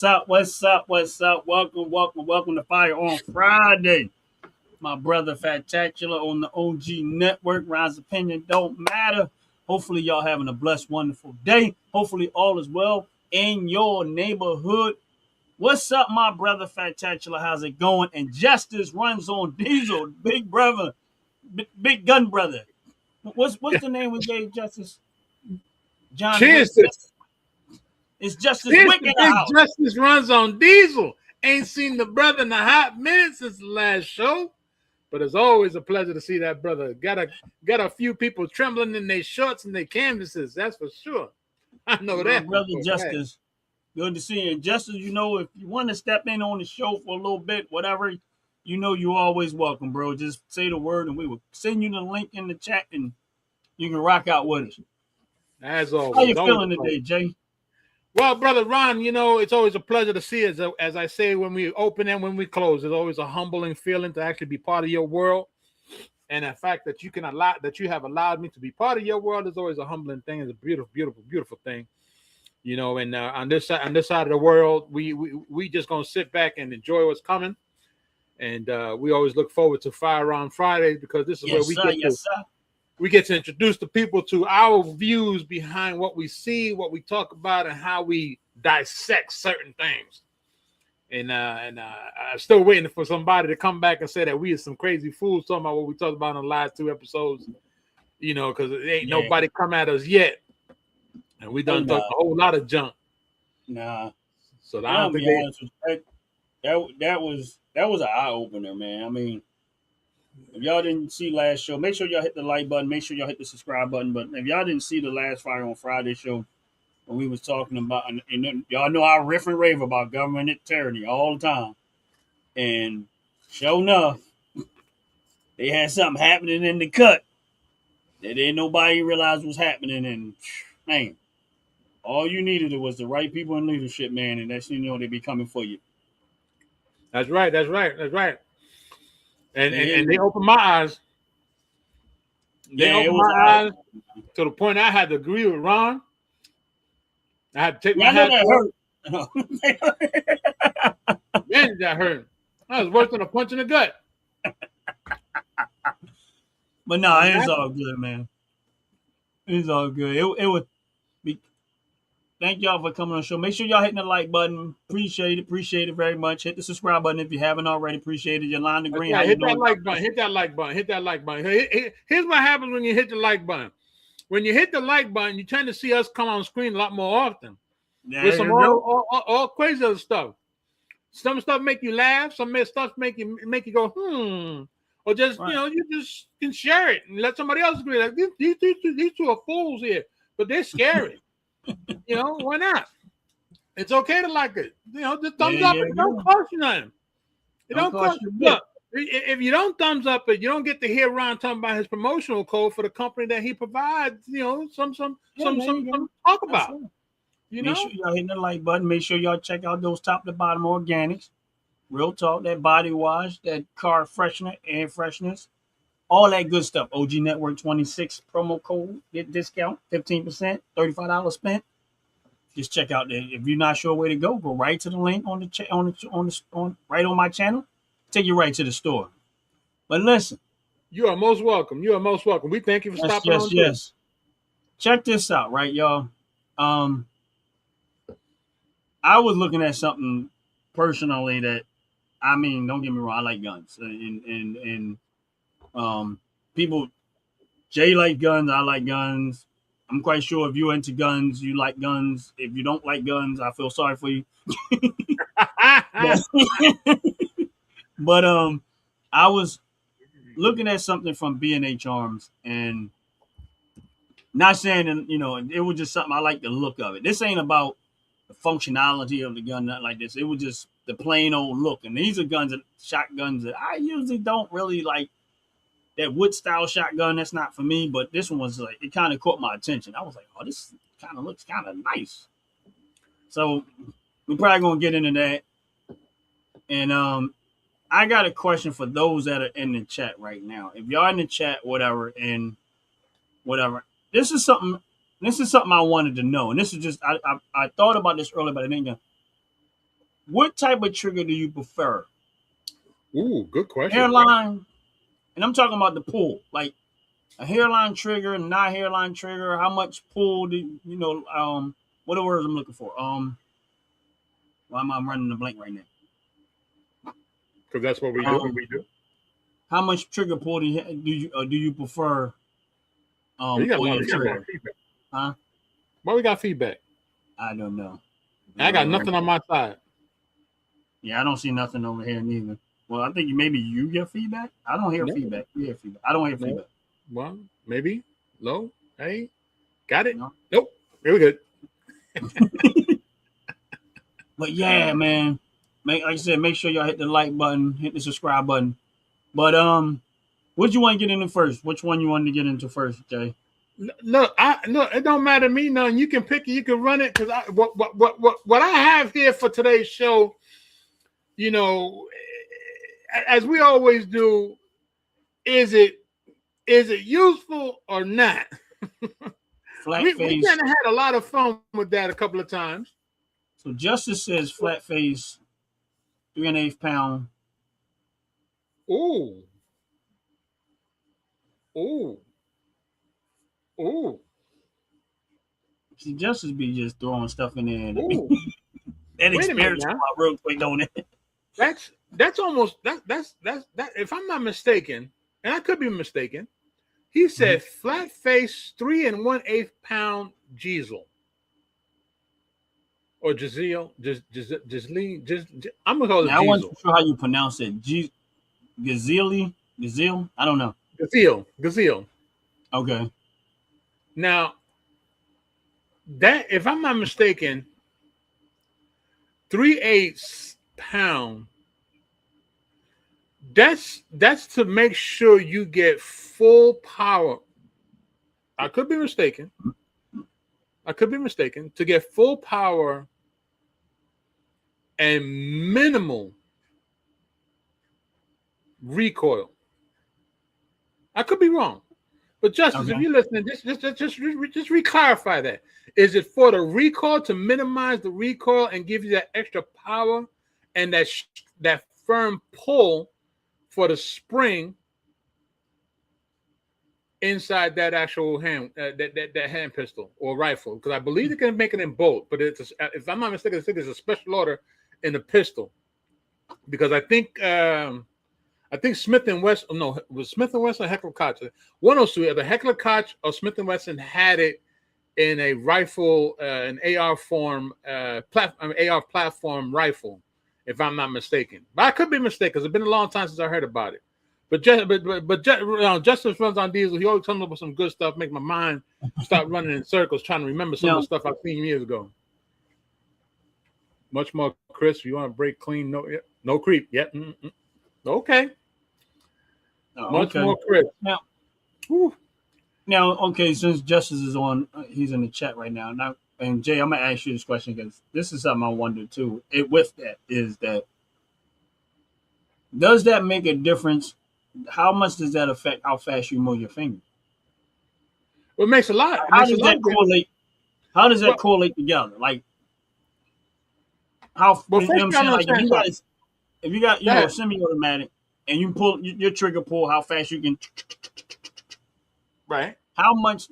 up? What's up? What's up? Welcome to Fire on Friday. My brother Fatacula on the OG Network. Ron's opinion don't matter. Hopefully, y'all having a blessed, wonderful day. Hopefully, all is well in your neighborhood. What's up, my brother Fatacula? How's it going? And Justice runs on Diesel, big brother, big gun brother. What's the name we gave Justice? John Wick. Cheers to, It's Justice cheers Wick to in the Big house. Justice runs on Diesel. Ain't seen the brother in a hot minute since the last show. But it's always a pleasure to see that brother. Got a few people trembling in their shorts and their canvases, that's for sure. I know My that. brother Justice. Good to see you. And Justice, if you want to step in on the show for a little bit, whatever, you're always welcome, bro. Just say the word and we will send you the link in the chat and you can rock out with us. As How you always. feeling today, Jay? Well, brother Ron, it's always a pleasure to see us. As I say, when we open and when we close, it's always a humbling feeling to actually be part of your world. And the fact that you have allowed me to be part of your world is always a humbling thing. It's a beautiful, beautiful, beautiful thing. And on this side of the world, we just gonna sit back and enjoy what's coming. And we always look forward to Fire on Fridays because this is where we get to introduce the people to our views behind what we see, what we talk about, and how we dissect certain things. And I'm still waiting for somebody to come back and say that we are some crazy fools talking about what we talked about in the last two episodes. Because ain't nobody come at us yet, and we done talked a whole lot of junk. Nah, so I don't think that was an eye opener, man. I mean, if y'all didn't see last show, make sure y'all hit the like button. Make sure y'all hit the subscribe button. But if y'all didn't see the last Fire on Friday show, when we was talking about, and y'all know I riff and rave about government tyranny all the time. And sure enough, they had something happening in the cut that ain't nobody realized was happening. And man, all you needed was the right people in leadership, man, and that's they be coming for you. That's right. And they opened my eyes. They opened my eyes to the point I had to agree with Ron. I had to take my hat off. Man, that hurt. That was worse than a punch in the gut. But no, it's all good, man. It's all good. It would be. Thank y'all for coming on the show. Make sure y'all hitting the like button. Appreciate it very much. Hit the subscribe button if you haven't already. Appreciate it. Yolanda Green. Hit that like button. Here's what happens when you hit the like button. When you hit the like button, you tend to see us come on screen a lot more often. With some all crazy other stuff. Some stuff make you laugh. Some stuff make you go, or just you just can share it and let somebody else agree. Like these two are fools here, but they're scary. Why not? It's okay to like it. The thumbs up. It don't cost you nothing. It don't cost you. Look, if you don't thumbs up it, you don't get to hear Ron talking about his promotional code for the company that he provides. Some talk about. Make sure y'all hitting the like button. Make sure y'all check out those top to bottom organics. Real talk, that body wash, that car freshener, air fresheners, all that good stuff. OG Network 26 promo code, get discount, 15%, $35 spent. Just check out there. If you're not sure where to go right to the link on the right on my channel. Take you right to the store. But listen, you are most welcome. We thank you for stopping on. Yes. Check this out, right, y'all. I was looking at something personally that, I mean, don't get me wrong, I like guns, and people, Jay like guns, I like guns. I'm quite sure if you're into guns, you like guns. If you don't like guns, I feel sorry for you. but I was looking at something from B&H Arms, and not saying, it was just something I like the look of it. This ain't about the functionality of the gun, not like this. It was just the plain old look. And these are shotguns that I usually don't really like. That wood style shotgun, that's not for me. But this one was like, it kind of caught my attention. I was like, oh, this kind of looks kind of nice. So we're probably gonna get into that. And I got a question for those that are in the chat right now. If y'all in the chat, whatever, this is something I wanted to know. And this is just I thought about this earlier, but I didn't go. what type of trigger do you prefer? Ooh, good question. Hairline, and I'm talking about the pull, like a hairline trigger, not hairline trigger. How much pull do you know? What are the words I'm looking for? Why am I running the blank right now? Because that's what we do. How much trigger pull do you prefer? You got feedback. Huh? Why we got feedback? I don't know. I got nothing on my side. Yeah, I don't see nothing over here neither. Well, I think maybe you get feedback. I don't hear feedback. You hear feedback. I don't hear feedback. Well, maybe low. Hey, got it. No. Nope. Here we good. But yeah, man. Like I said, make sure y'all hit the like button, hit the subscribe button. But what you want to get into first? Which one you want to get into first, Jay? No, it don't matter to me. None. You can pick it. You can run it. Because what I have here for today's show, you know, as we always do, is it useful or not? We kind of had a lot of fun with that a couple of times. So Justice says flat face, 3 1/8 pound. Ooh. See, Justice be just throwing stuff in there. That experience real quick, don't it? That's almost that's if I'm not mistaken, and I could be mistaken, he said flat face 3 1/8 pound Diesel. Or Giselle, I'm gonna call it. I wasn't sure how you pronounce it. Gazelle. I don't know. Gazelle. Okay. Now, that if I'm not mistaken, 3/8 pound. That's to make sure you get full power. I could be mistaken. To get full power and minimal recoil. I could be wrong, but Justice, if you're listening, just re-clarify that. Is it for the recoil, to minimize the recoil and give you that extra power and that firm pull for the spring inside that actual hand, that hand pistol or rifle? Because I believe they can make it in both, but if I'm not mistaken, I think it's a special order in the pistol. Because I think Smith and Wesson, no, was Smith and Wesson or Heckler Koch? One of those two, either Heckler Koch or Smith and Wesson had it in a rifle, an AR form, AR platform rifle, if I'm not mistaken. But I could be mistaken because it's been a long time since I heard about it. But Justice runs on Diesel. He always comes up with some good stuff, make my mind start running in circles, trying to remember some of the stuff I've seen years ago. Much more, Chris. You want to break clean? No creep. Yep. Okay. Much more, Chris. Now, okay. Since Justice is on, he's in the chat right now. Now, and Jay, I'm gonna ask you this question because this is something I wonder too. With that is that, does that make a difference? How much does that affect how fast you move your finger? Well, it makes a lot. How does that correlate? How does that correlate together? Like how? Well, first, if you got a semi-automatic and you pull your trigger pull, how fast you can. Right. How much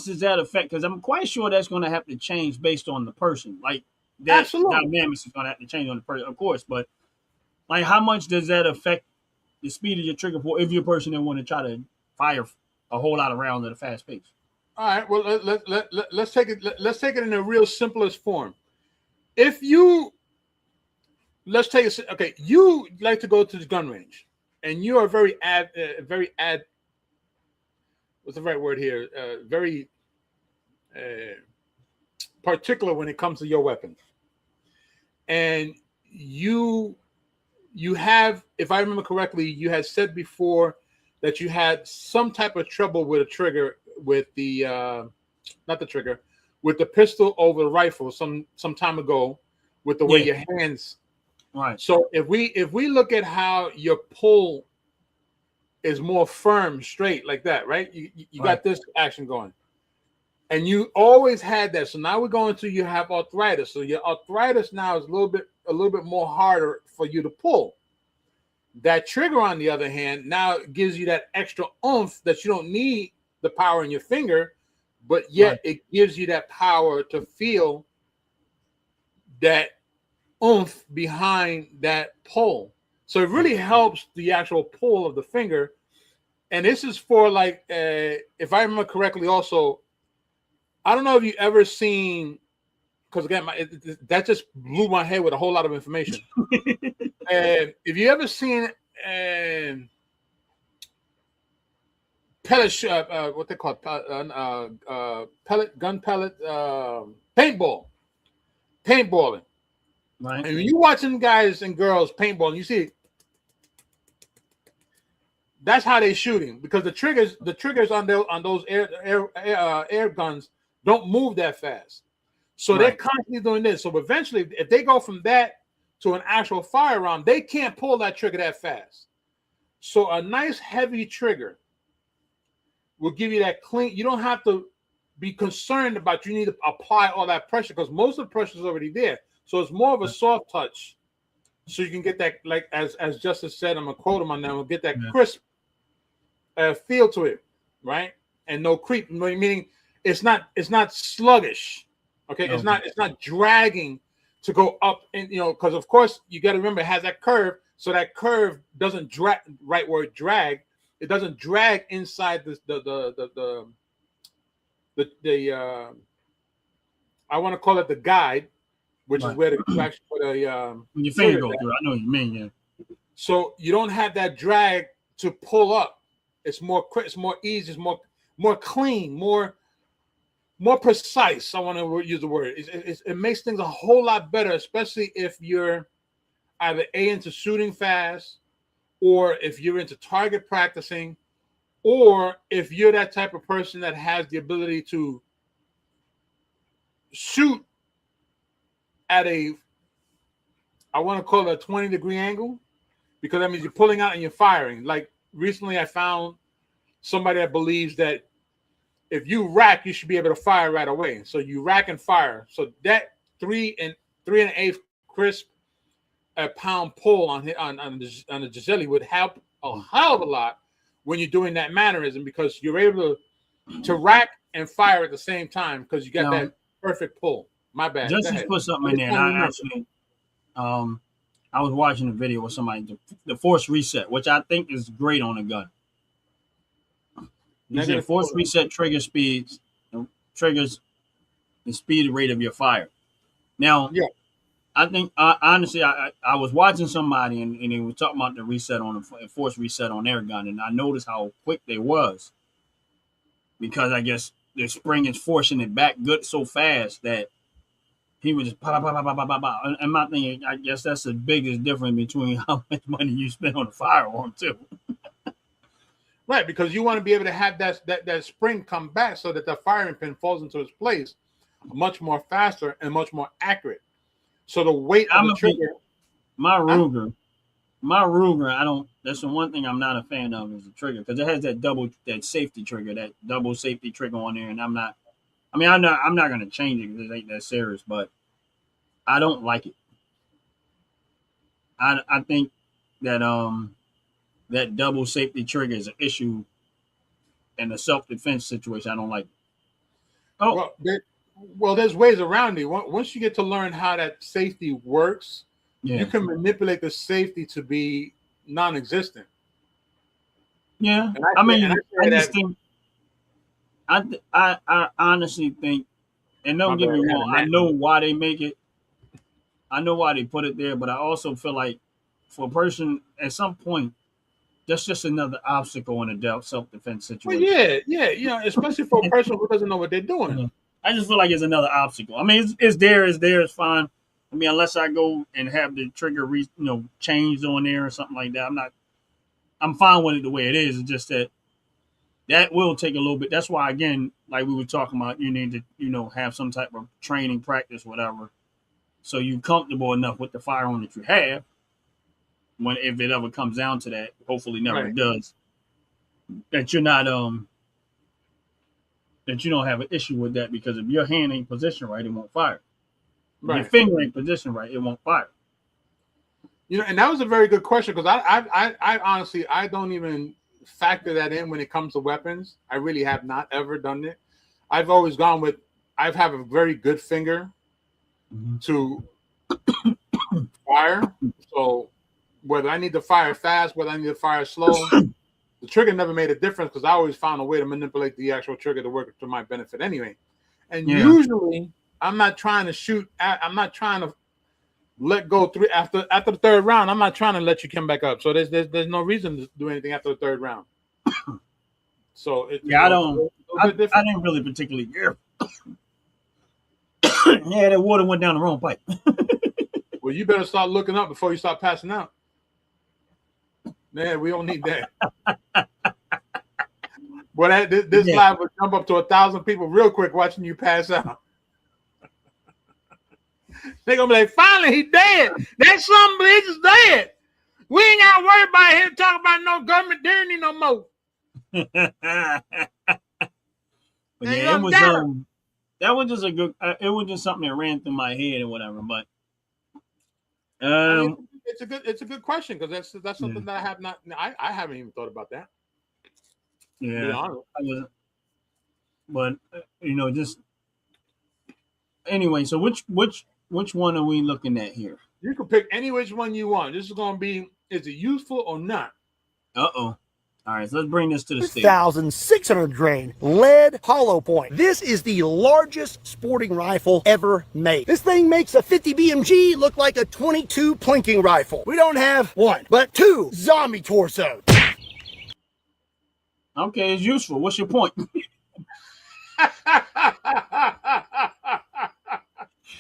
does that affect? Because I'm quite sure that's going to have to change based on the person. Like that dynamics is going to have to change on the person, of course. But like, how much does that affect the speed of your trigger pull if you're a person that want to try to fire a whole lot of rounds at a fast pace? All right. Well, let's take it. Let's take it in the real simplest form. If you let's take it. Okay, you like to go to the gun range, and you are very what's the right word here? Very particular when it comes to your weapons, and you have, if I remember correctly, you had said before that you had some type of trouble with a trigger, with the not the trigger, with the pistol over the rifle some time ago, with the way your hands. Right. So if we look at how your pull is more firm, straight like that, right? You got this action going, and you always had that. So now we're going to, you have arthritis. So your arthritis now is a a little bit more harder for you to pull. That trigger, on the other hand, now gives you that extra oomph that you don't need the power in your finger, but yet it gives you that power to feel that oomph behind that pull. So it really helps the actual pull of the finger. And this is for like, if I remember correctly, also, I don't know if you ever seen, because again, that just blew my head with a whole lot of information. And if you ever seen pellet, what they call gun pellet, paintballing. Right. And when you're watching guys and girls paintballing, you see that's how they're shooting, because the triggers on those air guns don't move that fast. So they're constantly doing this. So eventually, if they go from that to an actual firearm, they can't pull that trigger that fast. So a nice heavy trigger will give you that clean. You don't have to be concerned about you need to apply all that pressure, because most of the pressure is already there. So it's more of a soft touch. So you can get that, like as Justice said, I'm gonna quote him on that. We'll get that crisp feel to it, right? And no creep, meaning it's not sluggish. Okay, it's not dragging to go up, and because of course you got to remember it has that curve, so that curve doesn't drag. Right word drag, it doesn't drag inside the I want to call it the guide, which is where the when your finger go through. I know what you mean, yeah. So you don't have that drag to pull up. It's more easy, it's more clean, more precise. I want to use the word. It makes things a whole lot better, especially if you're either into shooting fast, or if you're into target practicing, or if you're that type of person that has the ability to shoot at I want to call it a 20-degree angle, because that means you're pulling out and you're firing. Like recently I found somebody that believes that if you rack, you should be able to fire right away. So you rack and fire. So that 3 1/8 crisp pound pull on the Gisele would help a hell of a lot when you're doing that mannerism, because you're able to rack and fire at the same time, because you got that perfect pull. My bad. Just put something in there. And I actually, I was watching a video with somebody, the force reset, which I think is great on a gun. You said force reset trigger speeds, triggers the speed rate of your fire. Now, I think honestly, I was watching somebody and they were talking about the reset on the force reset on their gun, and I noticed how quick they was, because I guess the spring is forcing it back good so fast that he was just pop, pop, pop, pop, pop, pop. And my thing, I guess that's the biggest difference between how much money you spend on a firearm too. Right, because you want to be able to have that spring come back so that the firing pin falls into its place much more faster and much more accurate. So the weight of the trigger. My Ruger, I don't. That's the one thing I'm not a fan of, is the trigger, because it has that safety trigger, that double safety trigger on there, and I'm not going to change it because it ain't that serious, but I don't like it. I think that that double safety trigger is an issue in a self-defense situation. I don't like it. Oh, well, there's ways around it. Once you get to learn how that safety works, you can manipulate the safety to be non-existent. Yeah, I honestly think, and don't get me wrong, I know why they make it. I know why they put it there, but I also feel like for a person at some point, that's just another obstacle in a self-defense situation. Well, yeah, especially for a person who doesn't know what they're doing. Yeah. I just feel like it's another obstacle. I mean, it's there, it's fine. I mean, unless I go and have the trigger, changed on there or something like that, I'm fine with it the way it is. It's just that will take a little bit. That's why, again, like we were talking about, you need to, have some type of training, practice, whatever, so you're comfortable enough with the firearm that you have. If it ever comes down to that, hopefully never does, that you're not that you don't have an issue with that, because if your hand ain't positioned right, it won't fire. If your finger ain't positioned right, it won't fire. You know, and that was a very good question because I honestly I don't even factor that in when it comes to weapons. I really have not ever done it. I've always gone with I have a very good finger to fire. So whether I need to fire fast, whether I need to fire slow, the trigger never made a difference because I always found a way to manipulate the actual trigger to work to my benefit anyway. And usually I'm not trying to shoot. I'm not trying to let go through after the third round. I'm not trying to let you come back up. So there's no reason to do anything after the third round. So I didn't really particularly care. Yeah, that water went down the wrong pipe. Well, you better start looking up before you start passing out. Man, we don't need that. Well, this live will jump up to 1,000 people real quick watching you pass out. They're gonna be like, finally, he dead. That son of a bitch is dead. We ain't gotta worry about him talking about no government tyranny no more. But yeah, it was that was just a good. It was just something that ran through my head or whatever. But I mean, it's a good question because that's something that I have not. I haven't even thought about that. Yeah, I wasn't. But you know, just anyway. So which one are we looking at here? You can pick any which one you want. This is going to be: is it useful or not? All right, so let's bring this to the stage. 2,600 grain lead hollow point. This is the largest sporting rifle ever made. This thing makes a 50 BMG look like a 22 plinking rifle. We don't have one, but two zombie torsos. Okay, it's useful. What's your point?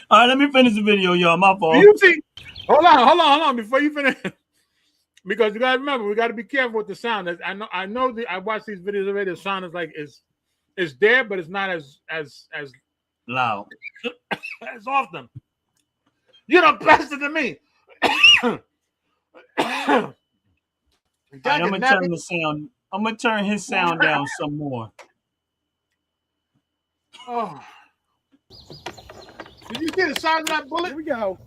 All right, let me finish the video, y'all. My fault. You see, hold on. Before you finish, because you gotta remember, we gotta be careful with the sound. I know I watched these videos already. The sound is like it's there, but it's not as loud as often. You're the best than me. Right, I'm gonna turn the sound. I'm gonna turn his sound down some more. Oh. Did you see the size of that bullet? Here we go.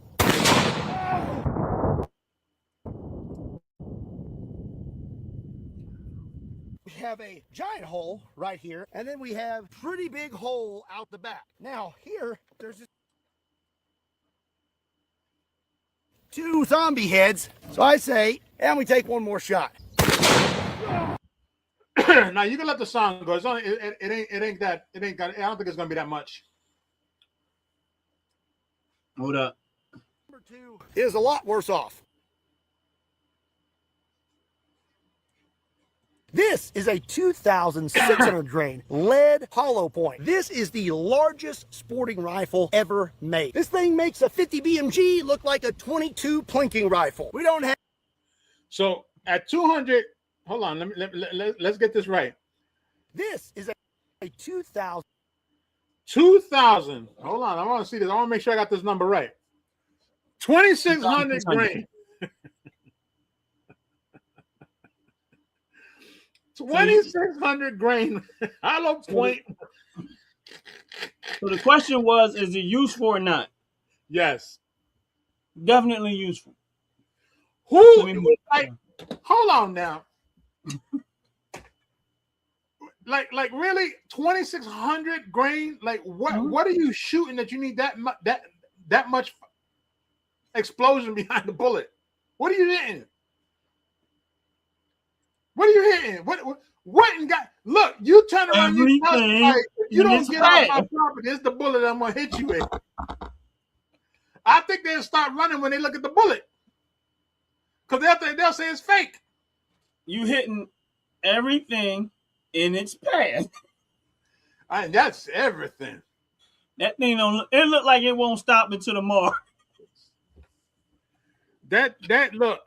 We have a giant hole right here, and then we have pretty big hole out the back. Now here, there's just two zombie heads. So I say, and we take one more shot. Now you can let the sound go. It's only, it ain't got. I don't think it's gonna be that much. Hold up. Number two is a lot worse off. This is a 2,600 grain lead hollow point. This is the largest sporting rifle ever made. This thing makes a 50 BMG look like a 22 plinking rifle. We don't have. So at 200, hold on. Let's get this right. This is a 2,000. 2,000. Hold on. I want to see this. I want to make sure I got this number right. 2,600 grain. 2,600 grain hollow point. So the question was, is it useful or not? Yes. Definitely useful. Hold on now. like really 2,600 grain? Like what are you shooting that you need that much explosion behind the bullet? What are you hitting? What are you hitting? What and got? Look, you turn around. You don't get off my property. It's the bullet I'm gonna hit you with. I think they'll start running when they look at the bullet, because they'll say it's fake. You hitting everything in its path. And that's everything. That thing don't. It look like it won't stop until tomorrow. That look,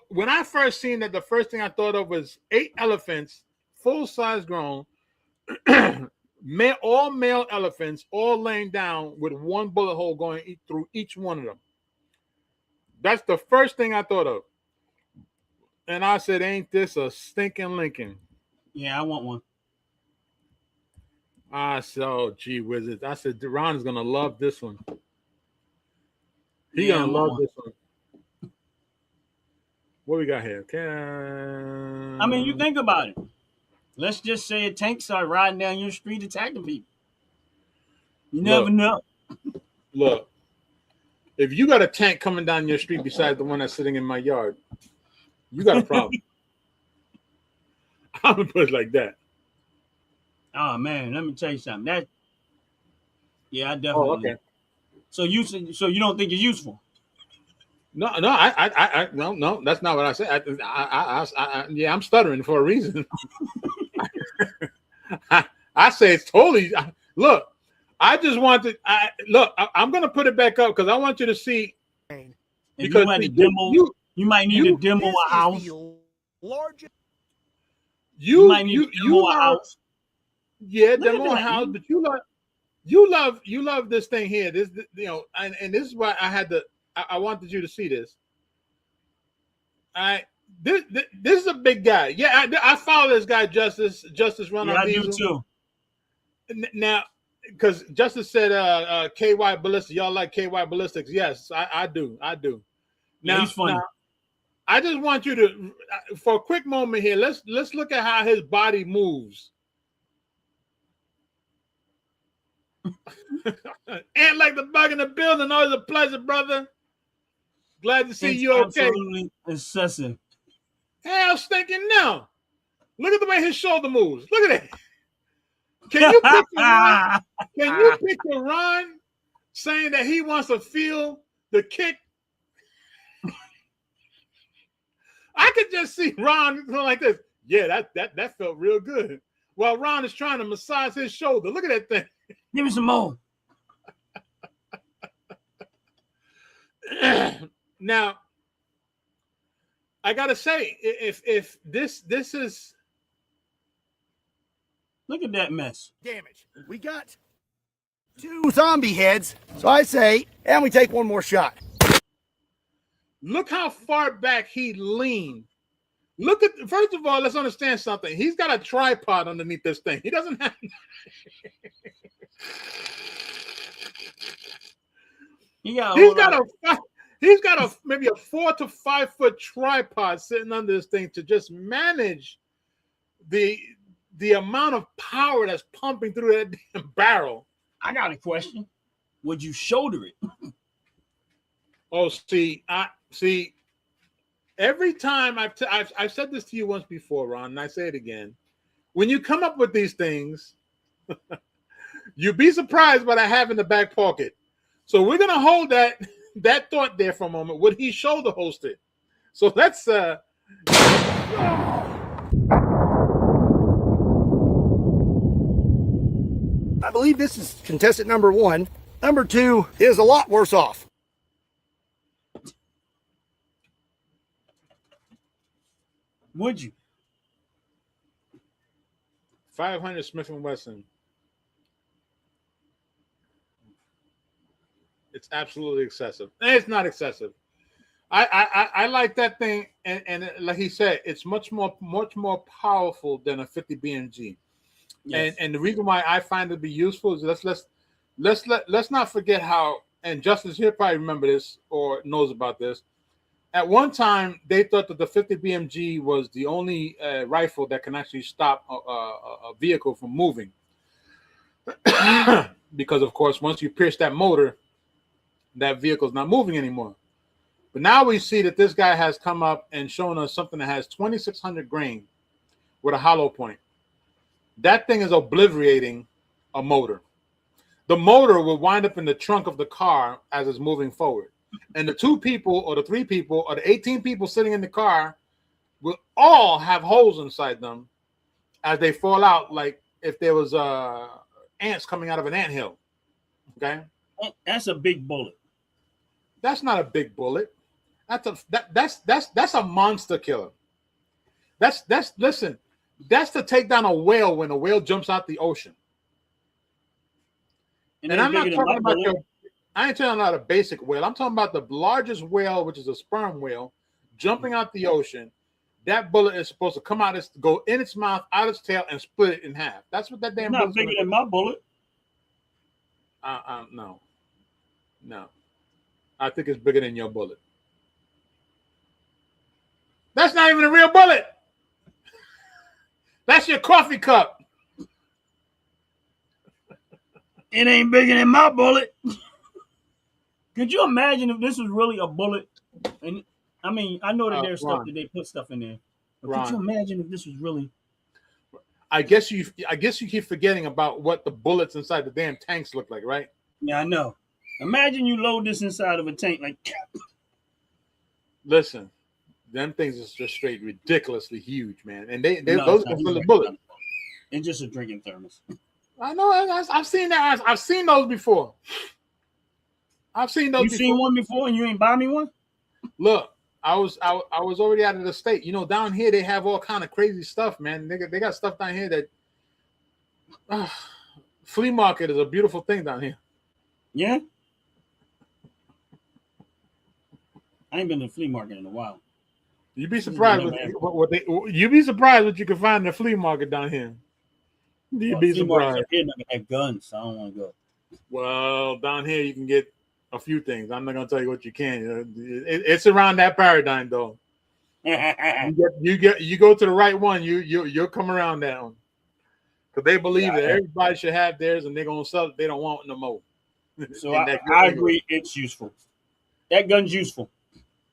when I first seen that, the first thing I thought of was 8 elephants, full size grown, all male elephants, all laying down with one bullet hole going through each one of them. That's the first thing I thought of. And I said, ain't this a stinking Lincoln? Yeah, I want one. I said, oh, gee whizzes. I said, Ron is going to love this one. He's going to love this one. What we got here? I mean, you think about it. Let's just say a tank start riding down your street attacking people. You never Look. know. Look, if you got a tank coming down your street besides the one that's sitting in my yard, you got a problem. I'm gonna put it like that. Oh man, let me tell you something. I definitely. Oh, okay. So you don't think it's useful? No, no, that's not what I said. Yeah, I'm stuttering for a reason. I say it's totally. Look, I just want to. I'm gonna put it back up because I want you to see. If Because you, had to demo, you might need to demo a house. Largest. You might need to demo a house. Yeah, Look demo at a that. house, but you love this thing here. This, and this is why I had to. I wanted you to see this. This is a big guy. Yeah, I follow this guy, Justice Run on I do Diesel. too. Now, because Justice said, KY Ballistics. Y'all like KY Ballistics? Yes, I do. Now, He's funny. now, I just want you to, for a quick moment here, let's look at how his body moves. And like the bug in the building, always a pleasure, brother. Glad to see It's you okay. absolutely excessive. Hell stinking no. Look at the way his shoulder moves. Look at that. Can you picture Ron? Can you picture Ron saying that he wants to feel the kick? I could just see Ron going like this. Yeah, that felt real good. While Ron is trying to massage his shoulder. Look at that thing. Give me some more. Now, I gotta say, if this is, Look at that mess. Damage. We got 2 zombie heads. So I say, and we take one more shot. look how far back he leaned. Look at, first of all, let's understand something. He's got a tripod underneath this thing. He doesn't have. He's got a maybe a 4 to 5 foot tripod sitting under this thing to just manage the amount of power that's pumping through that damn barrel. I got a question. Would you shoulder it? Oh, see. Every time I've said this to you once before, Ron, and I say it again. When you come up with these things, you'd be surprised what I have in the back pocket. So we're gonna hold that thought there for a moment. Would he shoulder host it? So let's I believe this is contestant number 1. Number 2 is a lot worse off. Would you? 500 Smith & Wesson. It's absolutely excessive. It's not excessive. I like that thing, and like he said, it's much more powerful than a 50 BMG. Yes. And the reason why I find it to be useful is let's not forget how, and Justice here probably remember this or knows about this. At one time, they thought that the 50 BMG was the only rifle that can actually stop a vehicle from moving. Because, of course, once you pierce that motor, that vehicle's not moving anymore. But now we see that this guy has come up and shown us something that has 2,600 grain with a hollow point. That thing is obliterating a motor. The motor will wind up in the trunk of the car as it's moving forward. And the 2 people or the 3 people or the 18 people sitting in the car will all have holes inside them as they fall out, like if there was ants coming out of an anthill. Okay? That's a big bullet. That's not a big bullet. That's a monster killer. Listen, that's to take down a whale when a whale jumps out the ocean. And I'm not talking about I ain't talking about a basic whale. I'm talking about the largest whale, which is a sperm whale, jumping out the ocean. That bullet is supposed to come out, go in its mouth, out its tail, and split it in half. That's what that damn bullet's not bigger than my bullet. No. I think it's bigger than your bullet. That's not even a real bullet. That's your coffee cup. It ain't bigger than my bullet. Could you imagine if this was really a bullet? And I mean, I know that there's stuff that they put stuff in there. But could you imagine if this was really? I guess you keep forgetting about what the bullets inside the damn tanks look like, right? Yeah, I know. Imagine you load this inside of a tank like. Listen, them things is just straight ridiculously huge, man. And those are full of bullets. It's just a drinking thermos. I know. I've seen that. I've seen those before. I've seen those. You seen one before, and you ain't buy me one? Look, I was already out of the state. You know, down here they have all kind of crazy stuff, man. They got stuff down here that flea market is a beautiful thing down here. Yeah. I ain't been to the flea market in a while. You'd be surprised you'd be surprised what you can find in the flea market down here. You'd be surprised. Here never had guns, so I don't want to go. Well, down here you can get a few things. I'm not gonna tell you what you can. It's around that paradigm, though. you go to the right one, you'll come around that one. Because they believe that everybody should have theirs, and they're gonna sell it. They don't want no more. So I agree, it's useful. That gun's useful.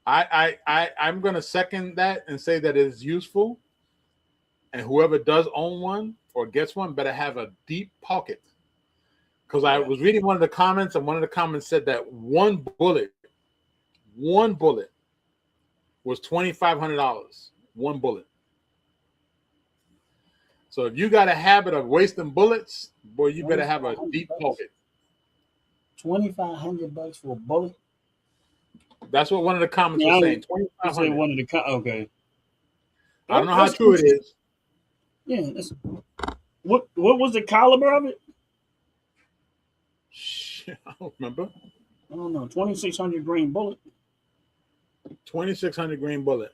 I'm gonna second that and say that it is useful. And whoever does own one or gets one better have a deep pocket. Because I was reading one of the comments, and one of the comments said that one bullet was $2,500. One bullet. So if you got a habit of wasting bullets, boy, you better have a deep pocket. $2,500 for a bullet. That's what one of the comments was saying. $2,500. One of the okay. I don't know how true it is. Yeah. What was the caliber of it? I don't remember. I don't know. 2,600 grain bullet. 2,600 grain bullet.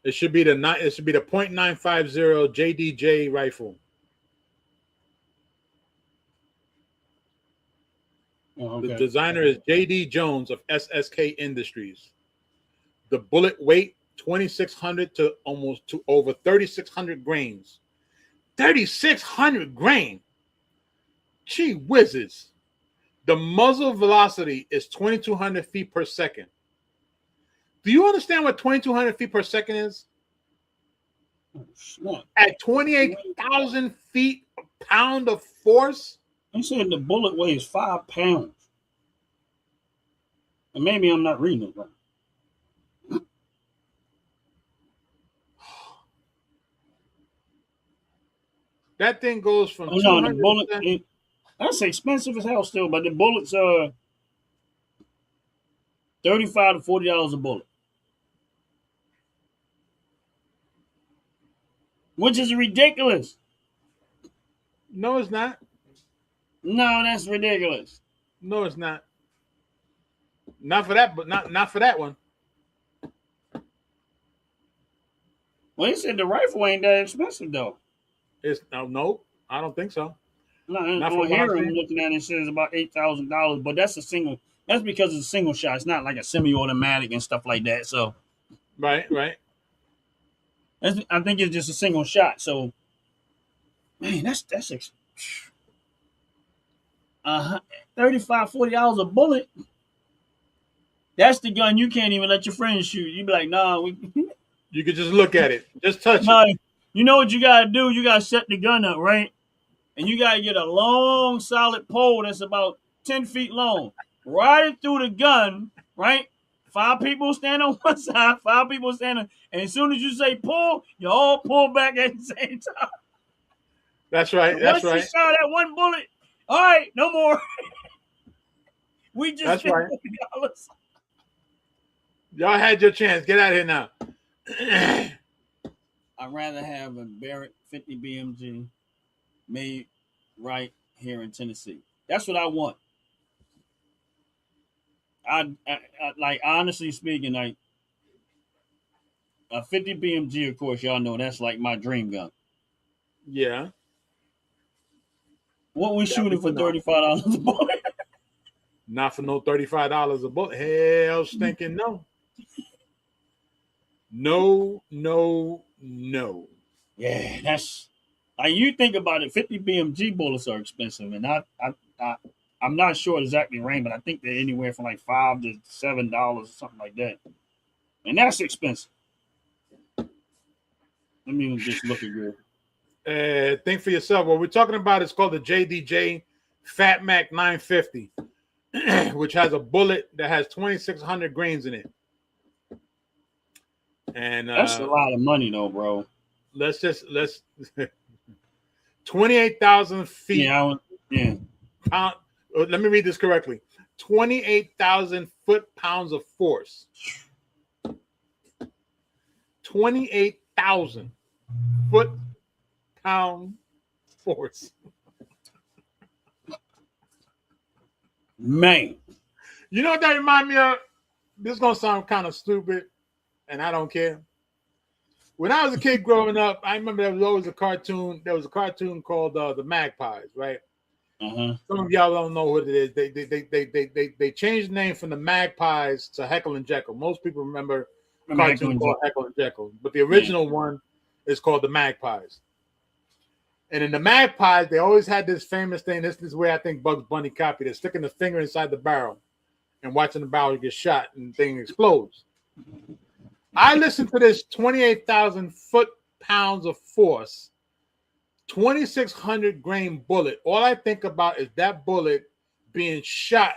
It should be the .950 JDJ rifle. Oh, okay. The designer is J.D. Jones of SSK Industries. The bullet weight 2,600 to over 3,600 grains. 3,600 grain. Gee whizzes. The muzzle velocity is 2,200 feet per second. Do you understand what 2,200 feet per second is? At 28,000 feet, a pound of force. They said the bullet weighs 5 pounds. And maybe I'm not reading it right. That thing goes from the bullet. That's expensive as hell still, but the bullets are $35 to $40 a bullet. Which is ridiculous. No, it's not. No, that's ridiculous. No, it's not. Not for that, but not for that one. Well, he said the rifle ain't that expensive though. It's no, I don't think so. No, on here I'm looking at it, it says about $8,000, but that's a single. That's because it's a single shot. It's not like a semi-automatic and stuff like that. So, right. I think it's just a single shot. So, man, that's $35-$40 a bullet. That's the gun you can't even let your friends shoot. You be like, nah. You could just look at it, just touch it. You know what you gotta do? You gotta set the gun up, right? And you gotta get a long, solid pole that's about 10 feet long. Ride it through the gun, right? 5 people stand on one side, 5 people stand on, and as soon as you say pull, you all pull back at the same time. That's right. That's right. Once you shot that one bullet, all right, no more. We just that's right. $40. Y'all had your chance. Get out of here now. I'd rather have a Barrett 50 BMG made right here in Tennessee. That's what I want. I like, honestly speaking, like a 50 BMG, of course, y'all know that's like my dream gun. Yeah. What we That shooting we for can know. $35 a bullet? Not for no $35 a bullet. Hell stinking no. No, no, no. Yeah, that's like you think about it. 50 BMG bullets are expensive, and I'm not sure exactly range, but I think they're anywhere from like $5 to $7 or something like that, and that's expensive. Let me just look at your. Think for yourself. What we're talking about is called the JDJ Fat Mac 950, which has a bullet that has 2,600 grains in it. And That's a lot of money, though, bro. let's 28,000 feet. Yeah, yeah. Let me read this correctly. 28,000 foot-pounds of force. 28,000 foot-pound force. Man, You know what that remind me of? This is gonna sound kind of stupid, and I don't care. When I was a kid growing up, I remember there was always a cartoon. There was a cartoon called the Magpies, right? Some of y'all don't know what it is. They changed the name from the Magpies to Heckle and Jekyll. Most people remember cartoon called Heckle and Jekyll, but the original one is called the Magpies. And in the Magpies, they always had this famous thing. This is where I think Bugs Bunny copied it: sticking the finger inside the barrel and watching the barrel get shot and the thing explodes. I listened to this 28,000 foot-pounds of force, 2,600 grain bullet. All I think about is that bullet being shot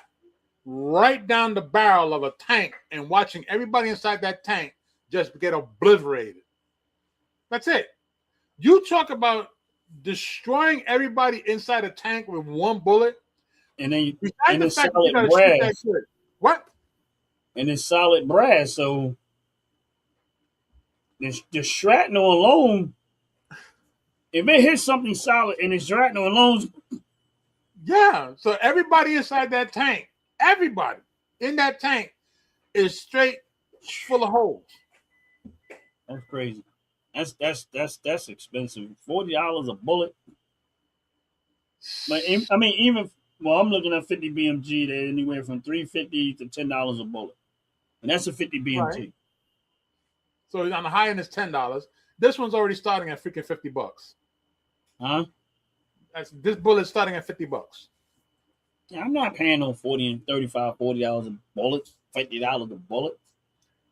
right down the barrel of a tank and watching everybody inside that tank just get obliterated. That's it. You talk about destroying everybody inside a tank with one bullet, and then besides the fact that you gotta shoot that good. What? And it's solid brass, so the shrapnel alone, if it hits something solid and it's shrapnel alone, yeah. So everybody inside that tank, everybody in that tank is straight full of holes. That's crazy. That's expensive. $40 a bullet. But I mean, even I'm looking at 50 BMG. They're anywhere from $350 to $10 a bullet, and that's a 50 BMG. Right. So on the high end is $10. This one's already starting at freaking $50. Huh? This bullet's starting at $50. Yeah, I'm not paying no $40 and $35, $40 a bullet, $50 a bullet.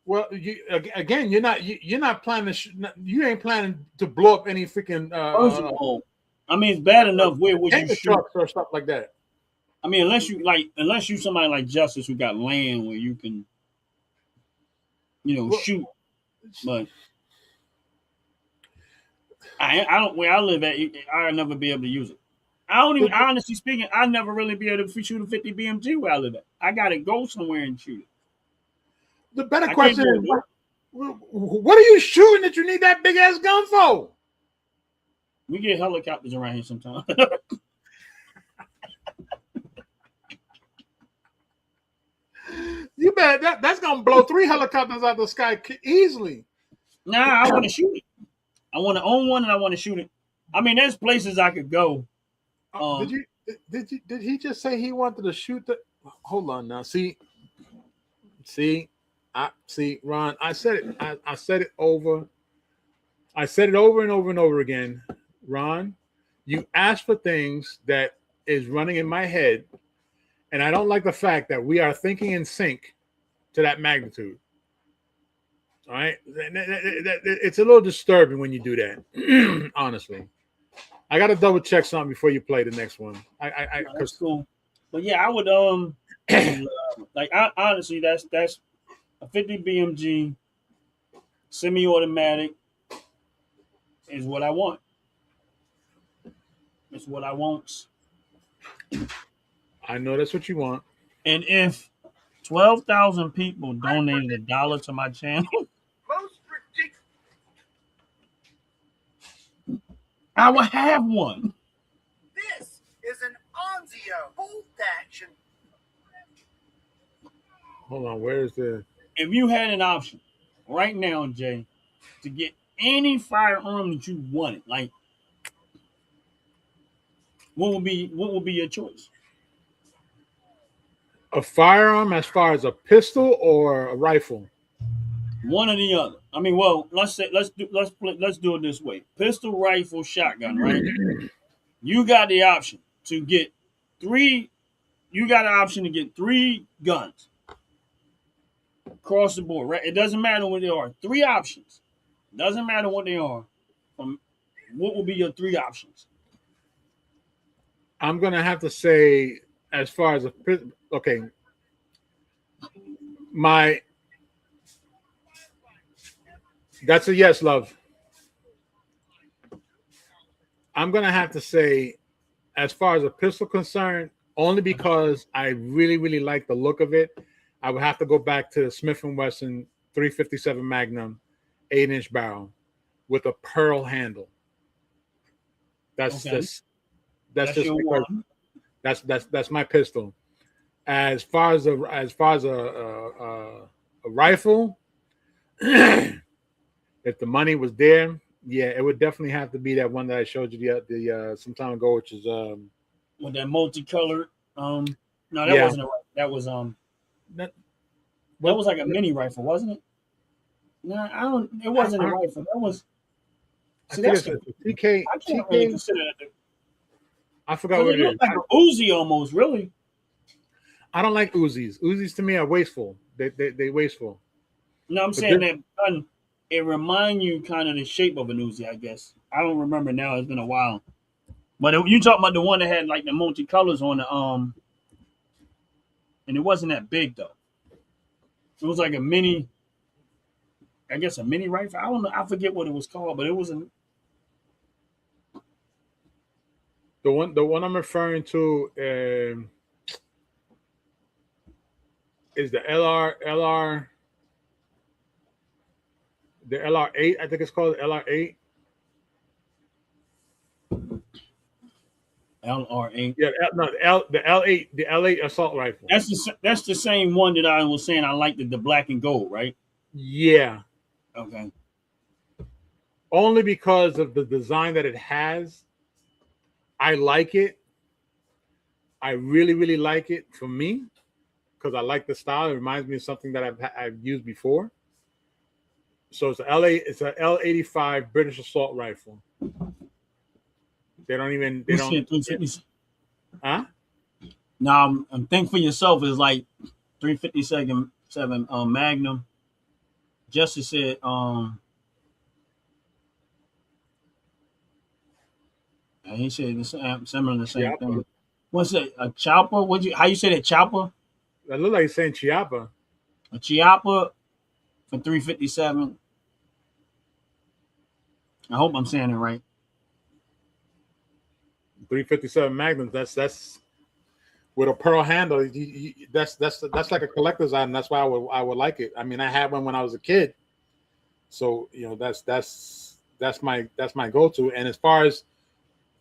Well, you're not planning to you ain't planning to blow up any freaking. First of all, I mean, it's bad enough where would you shoot trucks or stuff like that. I mean, unless you somebody like Justice who got land where you can, shoot. But I don't. Where I live at, I'll never be able to use it. I don't even. Honestly speaking, I'll never really be able to shoot a 50 BMG where I live at. I gotta go somewhere and shoot it. The better question is, what are you shooting that you need that big ass gun for? We get helicopters around here sometimes. You bet that's gonna blow 3 helicopters out of the sky easily. Nah, I want to shoot it. I want to own one and I want to shoot it. I mean, there's places I could go. Did he just say he wanted to shoot the? Hold on now. See, Ron. I said it. I said it over. I said it over and over and over again. Ron, you asked for things that is running in my head, and I don't like the fact that we are thinking in sync to that magnitude. All right, it's a little disturbing when you do that. Honestly, I got to double check something before you play the next one. That's cool. But yeah, I would honestly, that's a 50 BMG semi-automatic is what I want. It's what I want. I know that's what you want. And if 12,000 people donated $1 to my channel, I will have one. This is an Onzio bolt action. Hold on, where's the? If you had an option right now, Jay, to get any firearm that you wanted, like what would be your choice? A firearm as far as a pistol or a rifle? One or the other. I mean, well, let's do it this way: pistol, rifle, shotgun. Right? You got the option to get three. You got an option to get 3 guns across the board. Right? It doesn't matter what they are. 3 options. Doesn't matter what they are. What will be your 3 options? I'm gonna have to say, as far as okay, that's a yes, love. I'm gonna have to say, as far as a pistol concerned, only because I really, really like the look of it, I would have to go back to the Smith & Wesson 357 Magnum 8-inch barrel with a pearl handle. That's just because that's my pistol. As far as a rifle, if the money was there, yeah, it would definitely have to be that one that I showed you the some time ago, which is with that multicolored. No, that wasn't a rifle. That was that was like a mini rifle, wasn't it? No, I don't. It wasn't a rifle. That was. See, that's TK. I can't really consider that. I forgot what it is. Like an Uzi almost, really. I don't like Uzis. Uzis to me are wasteful. They wasteful. No, I'm saying that gun, it remind you kind of the shape of an Uzi, I guess. I don't remember now. It's been a while. But you talking about the one that had like the multicolors on the and it wasn't that big though. It was like a mini, I guess a mini rifle. I don't know. I forget what it was called, but it was a. The one I'm referring to is the LR8. I think it's called LR8. LR8. Yeah, the L8 assault rifle. That's the same one that I was saying I liked the black and gold, right? Yeah. Okay. Only because of the design that it has. I like it. I really, really like it for me because I like the style. It reminds me of something that I've used before. So it's It's an L85 British assault rifle. They don't. Huh? Now I'm think for yourself is like 357 Magnum. Justice said and he said the same, similar to the same thing. What's it? A chopper? How you say that? Chopper? That look like you're saying Chiappa. A Chiappa for 357. I hope I'm saying it right. 357 Magnums. That's with a pearl handle. That's like a collector's item. That's why I would like it. I mean, I had one when I was a kid, so you know that's my go-to. And as far as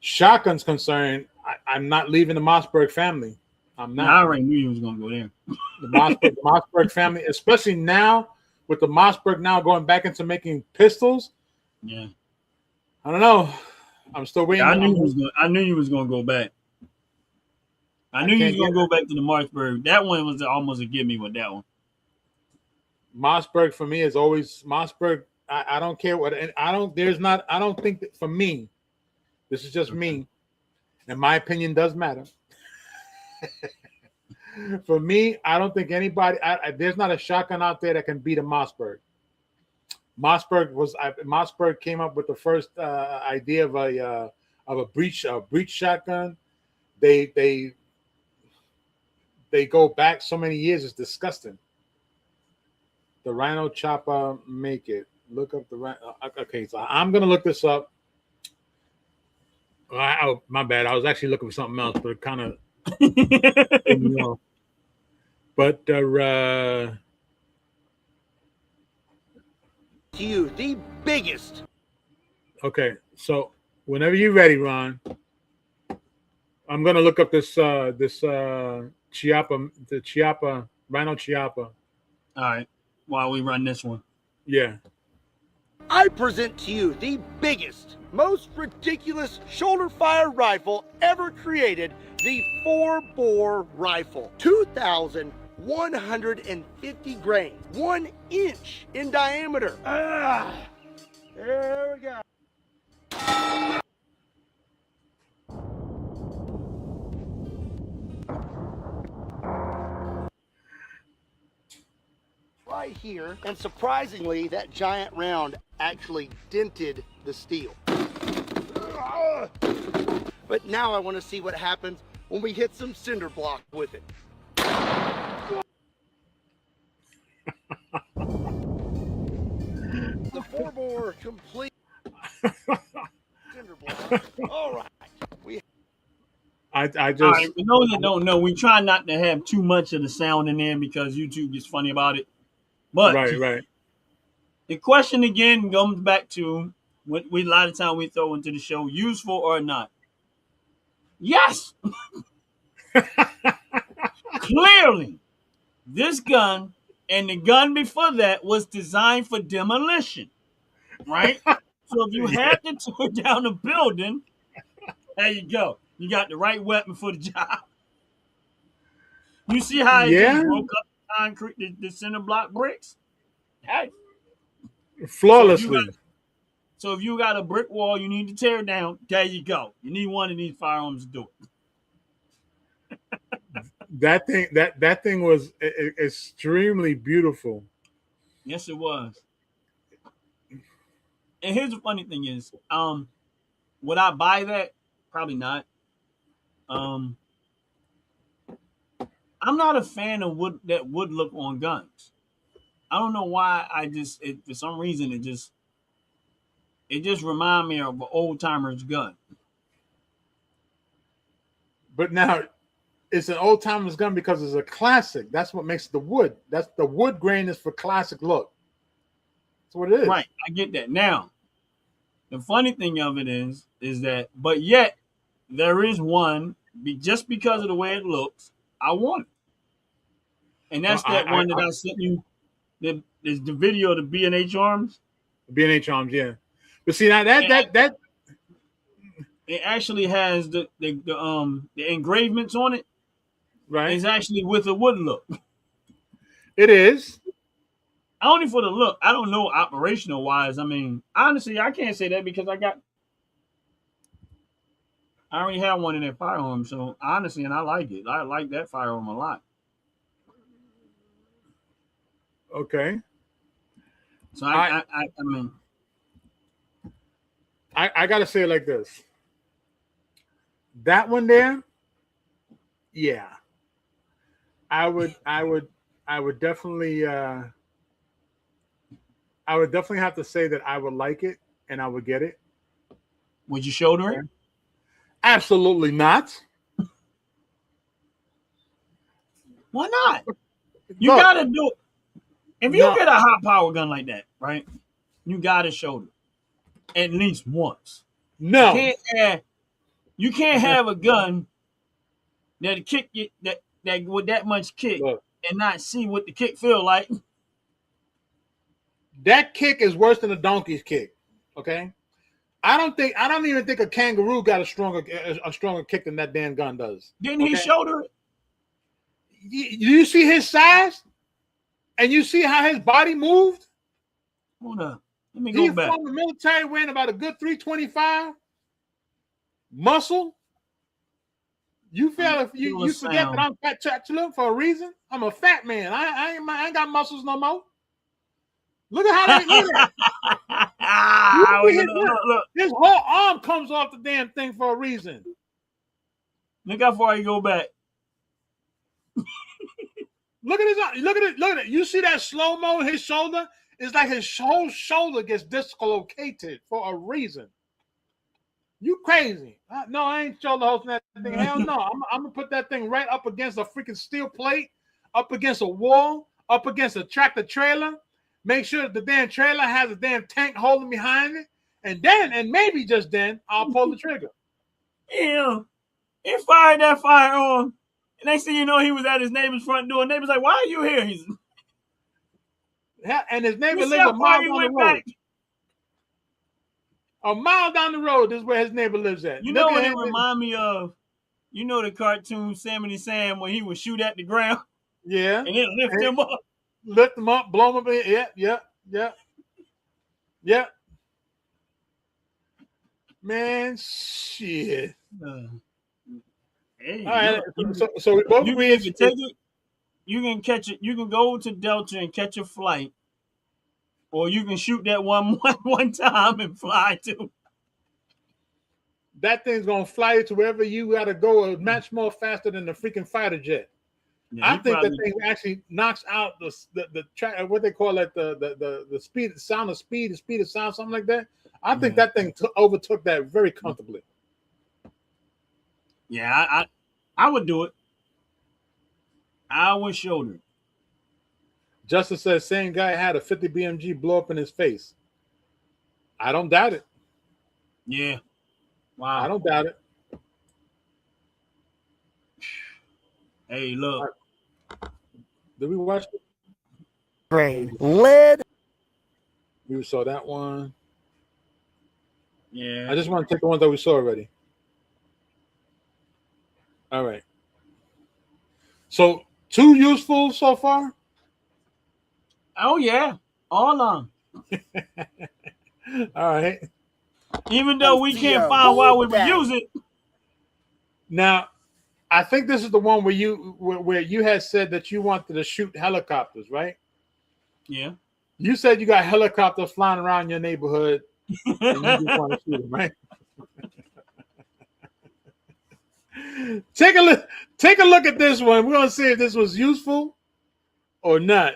shotgun's concerned, I'm not leaving the Mossberg family. I'm not. I already knew you was gonna go there. The Mossberg family, especially now with the Mossberg now going back into making pistols. Yeah. I don't know. I'm still waiting. Yeah, I knew you was gonna go back. I knew you was gonna go back to the Mossberg. That one was almost a give me with that one. Mossberg for me is always Mossberg. I don't care what. I don't think that for me. This is just me, and my opinion does matter. For me, I don't think anybody. There's not a shotgun out there that can beat a Mossberg. Mossberg came up with the first idea of a breech shotgun. They go back so many years. It's disgusting. The Rhino Chopper make it. Look up the Rhino. Okay, so I'm gonna look this up. My bad. I was actually looking for something else, but it kind of. But you the biggest. Okay, so whenever you're ready, Ron, I'm gonna look up this Chiappa, the Chiappa Rhino Chiappa. All right, while we run this one. Yeah. I present to you the biggest, most ridiculous shoulder fire rifle ever created, the 4-bore rifle. 2,150 grain, 1 inch in diameter. There we go. Right here, and surprisingly, that giant round actually dented the steel. But now I want to see what happens when we hit some cinder block with it. The 4-bore complete cinder block. All right. I just All right, for those that don't know, we try not to have too much of the sound in there because YouTube gets funny about it. But right. the question again comes back to what we a lot of time we throw into the show: useful or not? Yes, clearly, this gun and the gun before that was designed for demolition, right? So if you had to tear down a building, there you go. You got the right weapon for the job. You see how it just broke up the concrete, the cinder block bricks? Hey. Flawlessly. So if you got a brick wall you need to tear down, there you go. You need one of these firearms to do it. That thing was extremely beautiful. Yes, it was. And here's the funny thing is, would I buy that? Probably not. I'm not a fan of wood look on guns. I don't know why. For some reason it just reminds me of an old timer's gun. But now it's an old timer's gun because it's a classic. That's what makes the wood. That's the wood grain is for classic look. That's what it is. Right. I get that. Now, the funny thing of it is that, but yet there is one just because of the way it looks, I want it. And that's that one that I sent you. There's the video of the B&H arms. B&H arms, yeah. But see now that it actually has the engravements on it. Right. It's actually with a wood look. It is. Only for the look. I don't know operational wise. I mean, honestly, I can't say that because I already have one in that firearm. So honestly, and I like it. I like that firearm a lot. Okay. So I mean, I gotta say it like this. That one there, yeah. I would definitely have to say that I would like it and I would get it. Would you shoulder it? Absolutely not. Why not? You gotta do it. If you get a hot power gun like that, right? You gotta shoulder it at least once. No. You can't have a gun that kick you that with that much kick and not see what the kick feel like. That kick is worse than a donkey's kick. Okay. I don't even think a kangaroo got a stronger kick than that damn gun does. Didn't he shoulder it? You see his size? And you see how his body moved? Hold on. Let me go back. He's from the military weighing about a good 325. Muscle. You forget that I'm fat chatula for a reason? I'm a fat man. I ain't got muscles no more. Look at how they look at look. His whole arm comes off the damn thing for a reason. Look how far you go back. Look at his arm. Look at it. You see that slow-mo in his shoulder? It's like his whole shoulder gets dislocated for a reason. You crazy. No, I ain't shoulder hosting that thing. Hell no. I'm going to put that thing right up against a freaking steel plate, up against a wall, up against a tractor trailer. Make sure the damn trailer has a damn tank holding behind it. And maybe just then, I'll pull the trigger. Yeah. He fired that firearm. And next thing you know, he was at his neighbor's front door. Neighbor's like, "Why are you here?" And his neighbor lives a mile down the road. A mile down the road, this is where his neighbor lives at. You Look know at what it him. remind me of? You know the cartoon Sammy Sam when he would shoot at the ground Yeah. and then lift him up. Lift him up, blow him up. Yeah. Man, shit. Hey, All right. look, So we both you agree. can take it. You can catch it. You can go to Delta and catch a flight, or you can shoot that one time and fly too. That thing's gonna fly you to wherever you gotta go much more faster than the freaking fighter jet. Yeah, I think that thing actually knocks out the track, what they call it, the speed, the sound of speed, the speed of sound, something like that. I think that thing overtook that very comfortably. Yeah, I would do it. I would shoulder it. Justice says same guy had a 50 BMG blow up in his face. I don't doubt it. Yeah. Wow. I don't doubt it. Hey, look. Did we watch it? Grade. Lead. We saw that one. Yeah. I just want to take the ones that we saw already. All right. So 2 useful so far? Oh yeah. All on. All right. Even though we can't find why we would use it. Now, I think this is the one where you had said that you wanted to shoot helicopters, right? Yeah. You said you got helicopters flying around your neighborhood and you just want to shoot them, right? Take a look at this one. We're gonna see if this was useful or not.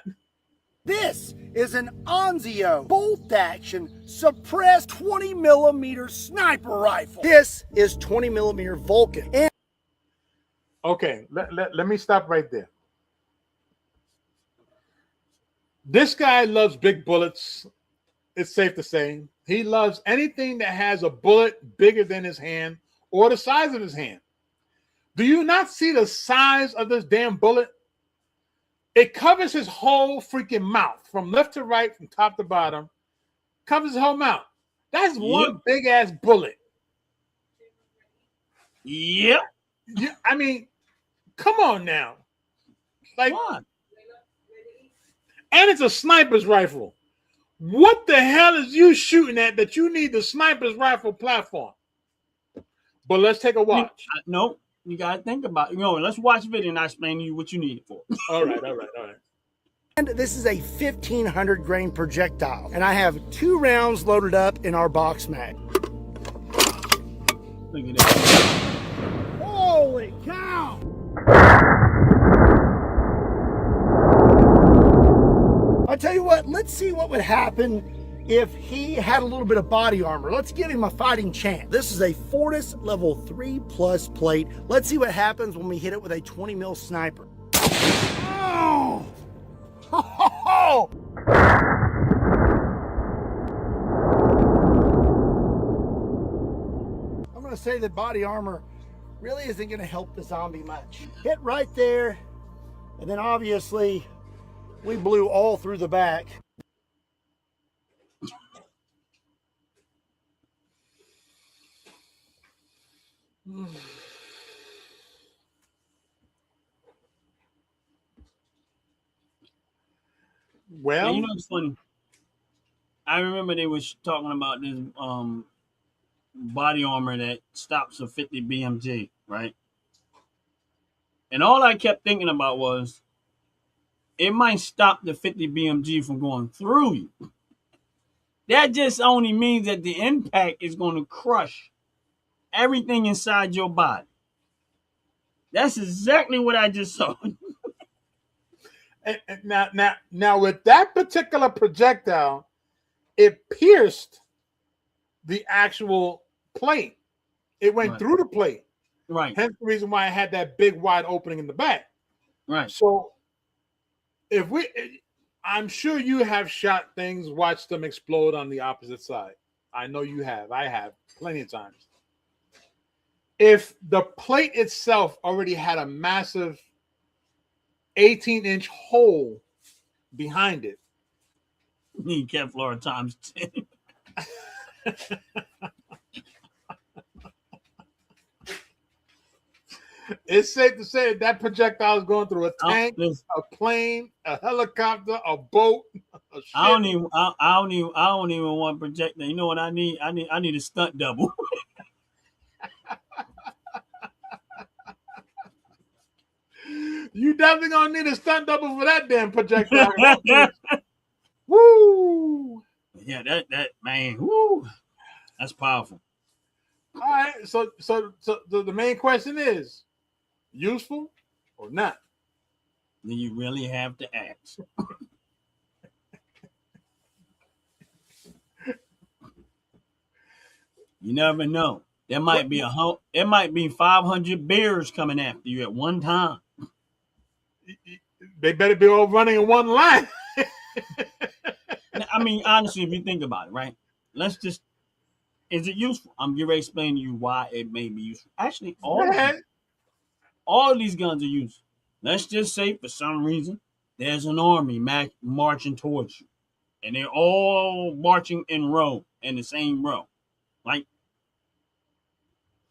This is an Onzio bolt action suppressed 20 millimeter sniper rifle. This is 20 millimeter Vulcan. And okay, let me stop right there. This guy loves big bullets. It's safe to say. He loves anything that has a bullet bigger than his hand or the size of his hand. Do you not see the size of this damn bullet? It covers his whole freaking mouth from left to right, from top to bottom. Covers his whole mouth. That's one big ass bullet. Yep. Yeah, I mean, come on now. Like, What? and it's a sniper's rifle. What the hell is you shooting at that you need the sniper's rifle platform? But let's take a watch. Nope. You gotta think about it. Let's watch the video and I'll explain to you what you need it for. All right. And this is a 1500 grain projectile. And I have 2 rounds loaded up in our box mag. Look at that. Holy cow! I tell you what, let's see what would happen if he had a little bit of body armor. Let's give him a fighting chance. This is a Fortis level 3+ plate. Let's see what happens when we hit it with a 20 mil sniper. Oh! Oh! I'm gonna say that body armor really isn't gonna help the zombie much. Hit right there, and then obviously we blew all through the back. Well, And it's funny. I remember they was talking about this body armor that stops a 50 BMG, right? And all I kept thinking about was it might stop the 50 BMG from going through you. That just only means that the impact is going to crush everything inside your body. That's exactly what I just saw. now with that particular projectile, it pierced the actual plate. It went through the plate. Right. Hence the reason why I had that big wide opening in the back. Right. So I'm sure you have shot things, watched them explode on the opposite side. I know you have. I have plenty of times. If the plate itself already had a massive 18-inch hole behind it, You need Kevlar times 10. It's safe to say that projectile is going through a tank, Listen, a plane, a helicopter, a boat, a ship. I don't even want to project that. You know what I need? I need a stunt double. You definitely gonna need a stunt double for that damn projectile. Woo! Yeah, that man, woo, that's powerful. All right, so the main question is, useful or not? Then you really have to ask. You never know. There might be there might be 500 bears coming after you at one time. They better be all running in one line. I mean, honestly, if you think about it, right? Is it useful? I'm getting ready to explain to you why it may be useful. Actually, all of these guns are useful. Let's just say for some reason there's an army marching towards you, and they're all marching in the same row, like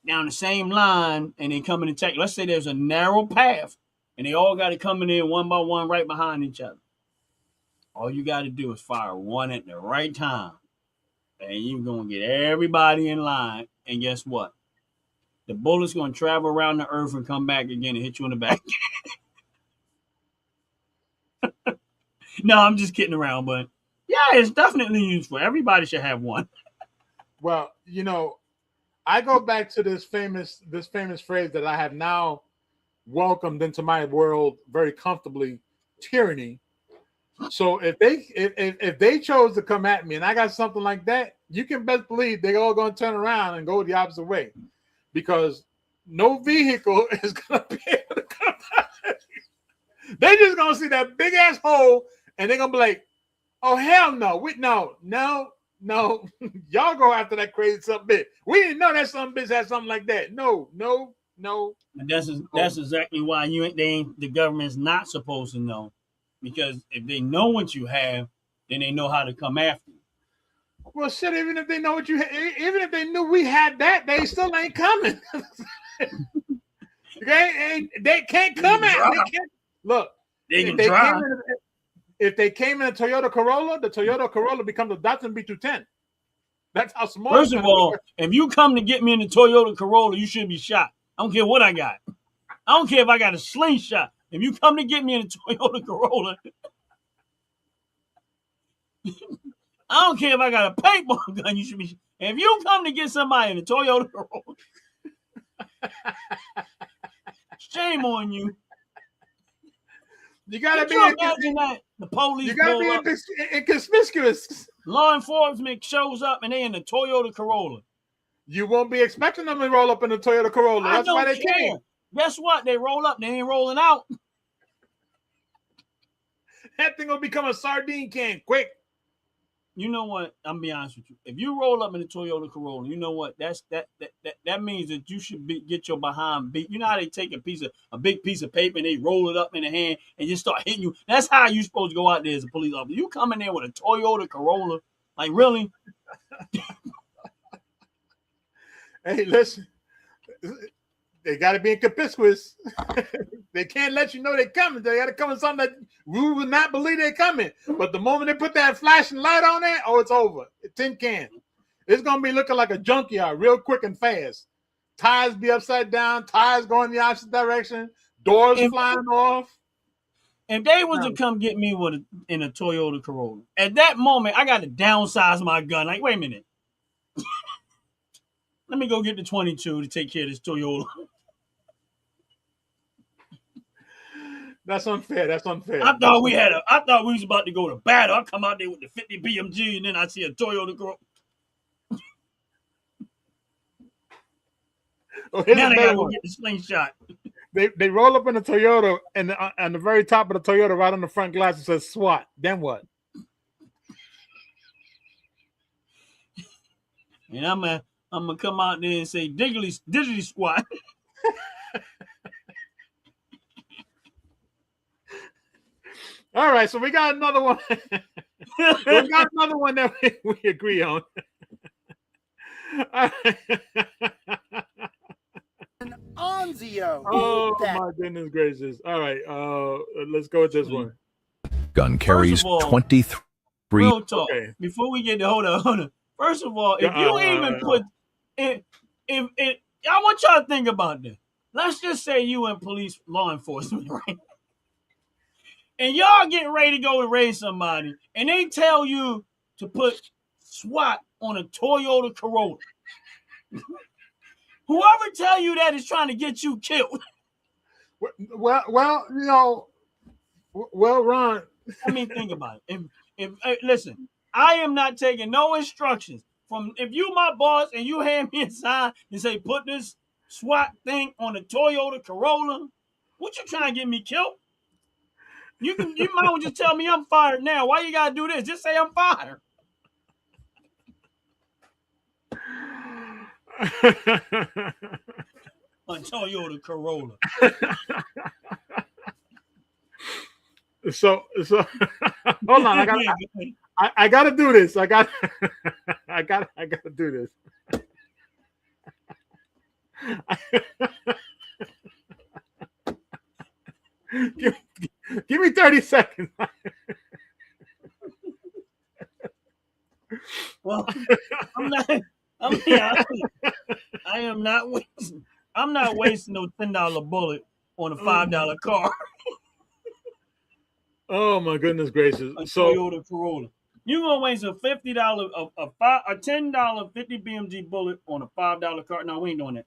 down the same line, and they come in and attack. Let's say there's a narrow path, and they all got to come in there one by one, right behind each other. All you got to do is fire one at the right time, and you're going to get everybody in line. And guess what? The bullet's going to travel around the earth and come back again and hit you in the back. No, I'm just kidding around, but yeah, it's definitely useful. Everybody should have one. Well, you know, I go back to this famous phrase that I have now welcomed into my world very comfortably: tyranny. So if they chose to come at me and I got something like that, you can best believe they're all going to turn around and go the opposite way, because no vehicle is going to be able to come out. They just going to see that big ass hole and they're going to be like, "Oh hell no, no, y'all go after that crazy something big. We didn't know that some bitch had something like that. No." And that's exactly why the government's not supposed to know. Because if they know what you have, then they know how to come after you. Well, shit, even if they know what you even if they knew we had that, they still ain't coming. They can't come at me. Look, they can drive. If they came in a Toyota Corolla, the Toyota Corolla becomes a Datsun B210. That's how small. First of all, if you come to get me in the Toyota Corolla, you should be shot. I don't care what I got. I don't care if I got a slingshot. If you come to get me in a Toyota Corolla, I don't care if I got a paintball gun, you should be. If you come to get somebody in a Toyota Corolla, shame on you. You gotta imagine that the police. You gotta be inconspicuous. Law enforcement shows up and they in the Toyota Corolla. You won't be expecting them to roll up in the Toyota Corolla. That's why they came. Guess what? They roll up. They ain't rolling out. That thing will become a sardine can quick. You know what? I'm gonna be honest with you. If you roll up in a Toyota Corolla, you know what? That means that you should get your behind beat. You know how they take a big piece of paper and they roll it up in the hand and just start hitting you. That's how you supposed to go out there as a police officer. You come in there with a Toyota Corolla, like really? Hey, listen. They got to be inconspicuous. They can't let you know they're coming. They got to come with something that we would not believe they're coming. But the moment they put that flashing light on it, oh, it's over. A tin can. It's going to be looking like a junkyard real quick and fast. Tires be upside down. Tires going the opposite direction. Doors flying off. If they was to come get me in a Toyota Corolla, at that moment, I got to downsize my gun. Like, wait a minute. Let me go get the 22 to take care of this Toyota. That's unfair. That's unfair. I thought we was about to go to battle. I come out there with the 50 BMG and then I see a Toyota Corolla. Oh, now they gotta go get the slingshot. They roll up in the Toyota and on the very top of the Toyota, right on the front glass, it says SWAT. Then what? And I'm gonna come out there and say diggity squat. All right, so we got another one. We got another one that we agree on. Anzio. Oh Eat that. my goodness gracious! All right, let's go with this one. Gun carries all, 23. Real talk. Okay. Before we get to hold on. First of all, if you even put if I want y'all to think about this. Let's just say you in police law enforcement, right? And y'all getting ready to go and raid somebody, and they tell you to put SWAT on a Toyota Corolla. Whoever tell you that is trying to get you killed. Well, you know, well, Ron. I mean, think about it. If listen, I am not taking no instructions from. If you my boss and you hand me a sign and say put this SWAT thing on a Toyota Corolla, what you trying to get me killed? You might as well just tell me I'm fired now. Why you gotta do this? Just say I'm fired. A Toyota Corolla. So hold on, I gotta do this. I gotta do this. Give me 30 seconds. Well, I am not wasting. I'm not wasting no $10 bullet on a $5 car. Oh my goodness gracious! A So Toyota Corolla. You gonna waste a $50 a $10 50 BMG bullet on a $5 car? No, we ain't doing that.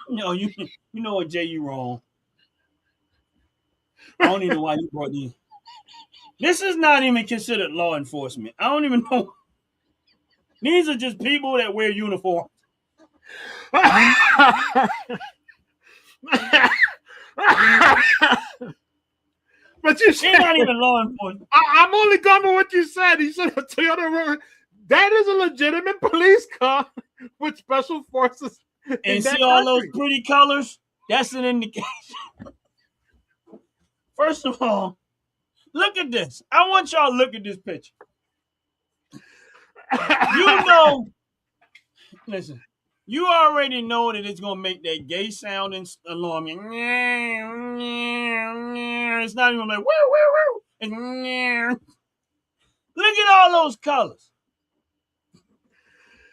No, you know what, Jay, you wrong. I don't even know why you brought these. This is not even considered law enforcement. I don't even know. These are just people that wear uniforms. But you They're not even law enforcement. I'm only going with what you said. You said a Toyota. That is a legitimate police car with special forces. And see all those pretty colors? That's an indication. First of all, look at this. I want y'all to look at this picture. You know, listen, you already know that it's going to make that gay sound and alarm. It's not even like, woo, woo, woo. It's, look at all those colors.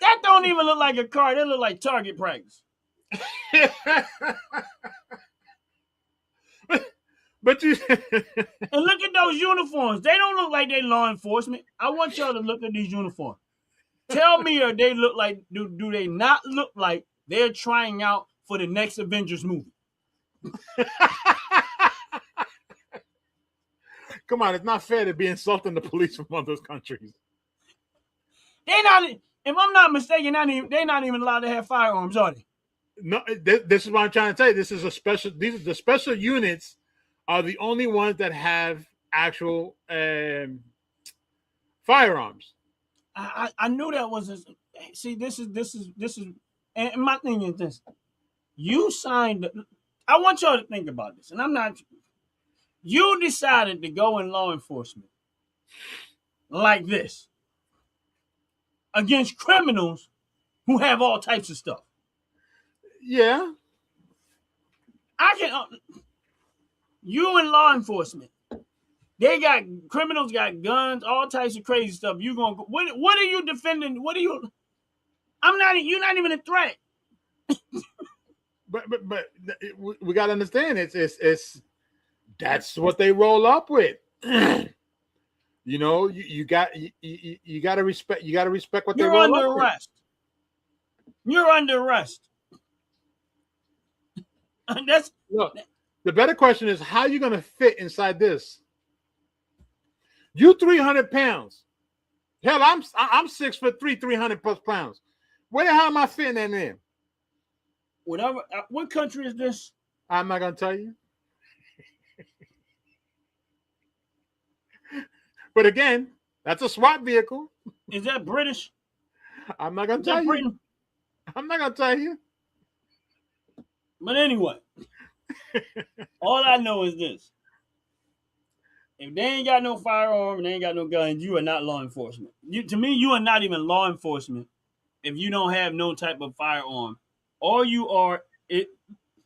That don't even look like a car. That look like target practice. But you and look at those uniforms. They don't look like they law enforcement. I want y'all to look at these uniforms. Tell me, or they look like do they not look like they're trying out for the next Avengers movie? Come on, it's not fair to be insulting the police from other countries. They're not. If I'm not mistaken, they're not even allowed to have firearms, are they? No, this is what I'm trying to tell you. This is a special. These are the special units are the only ones that have actual firearms. I knew that was. See, this is. And my thing is this: you signed. I want y'all to think about this, and I'm not. You decided to go in law enforcement like this against criminals who have all types of stuff. Yeah. I can. You in law enforcement, they got criminals, got guns, all types of crazy stuff. You gonna what are you defending? What are you? I'm not. You're not even a threat. But we got to understand it's that's what they roll up with. You know, you got to respect. You got to respect what You're they roll under up arrest. With. You're under arrest. That's look. The better question is how you going to fit inside this. You 300 pounds. Hell, I'm 6'3", 300 plus pounds. Where the hell am I fitting in there? Whatever. What country is this? I'm not going to tell you. But again, that's a SWAT vehicle. Is that British? I'm not going to tell you. Britain? I'm not going to tell you. But anyway, all I know is this. If they ain't got no firearm and they ain't got no guns, you are not law enforcement. To me, you are not even law enforcement if you don't have no type of firearm. All you are,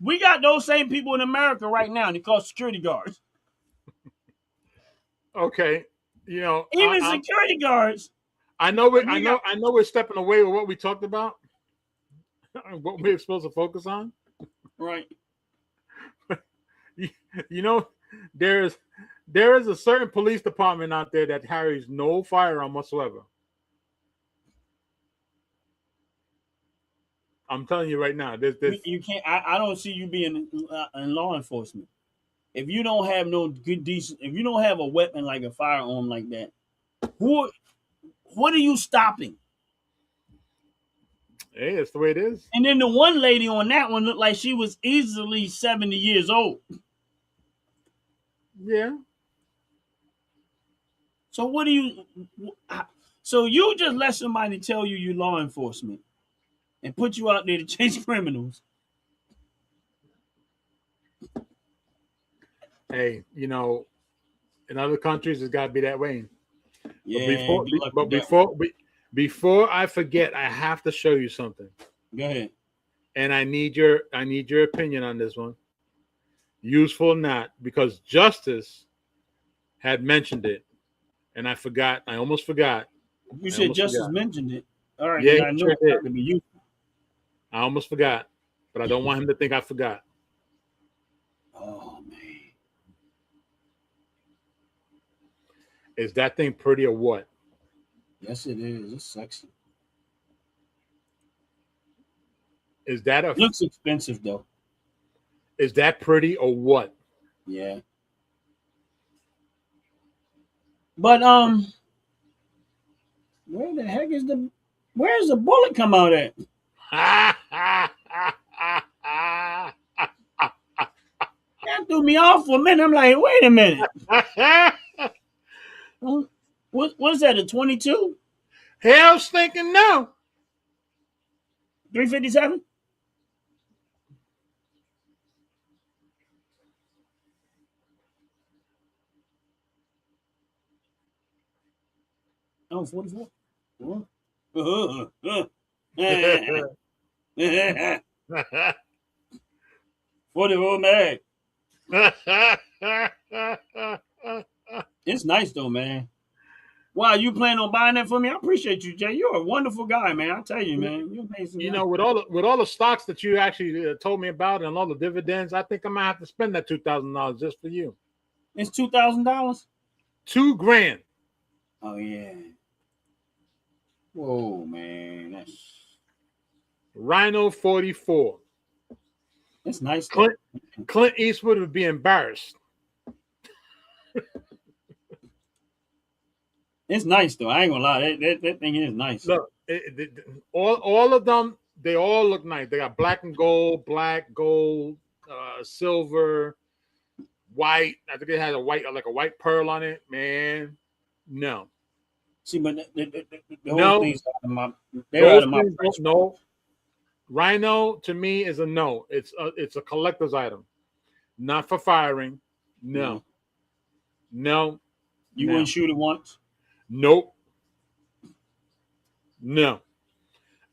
we got those same people in America right now, and they call security guards. Okay, you know, Even security guards. I know we're stepping away with what we talked about, what we're supposed to focus on. Right. You know, there is a certain police department out there that carries no firearm whatsoever. I'm telling you right now, there's You can't. I don't see you being in law enforcement if you don't have no good decent. If you don't have a weapon like a firearm like that, what are you stopping? Hey, that's the way it is. And then the one lady on that one looked like she was easily 70 years old. Yeah. So what do you? So you just let somebody tell you law enforcement and put you out there to chase criminals? Hey, you know, in other countries, it's got to be that way. Yeah. Before I forget, I have to show you something. Go ahead. And I need your opinion on this one. Useful or not, because Justice had mentioned it, and I forgot. I almost forgot. You said Justice mentioned it. All right. Yeah, I know it's not to be useful. I almost forgot, but I don't want him to think I forgot. Oh man. Is that thing pretty or what? Yes, it is. It's sexy. Is that a looks expensive though? Is that pretty or what? Yeah. But where the heck is where's the bullet come out at? That threw me off for a minute. I'm like, wait a minute. What's that? A 22? Hell's thinking no. 357? Oh, 44. 44 mag. It's nice though, man. Wow, you plan on buying that for me? I appreciate you, Jay. You're a wonderful guy, man. I tell you, man. You know, with all the stocks that you actually told me about and all the dividends, I think I might have to spend that $2,000 just for you. It's $2,000. $2,000. Oh yeah. Whoa, man. That's Rhino 44. It's nice. Clint Eastwood would be embarrassed. It's nice though. I ain't gonna lie. That thing is nice. Look, all of them, they all look nice. They got black, gold, silver, white. I think it has a white pearl on it. Man, no. See, but the whole thing's out of my no. Rhino to me is a no. It's a collector's item, not for firing. No. You wouldn't shoot it once? Nope. No.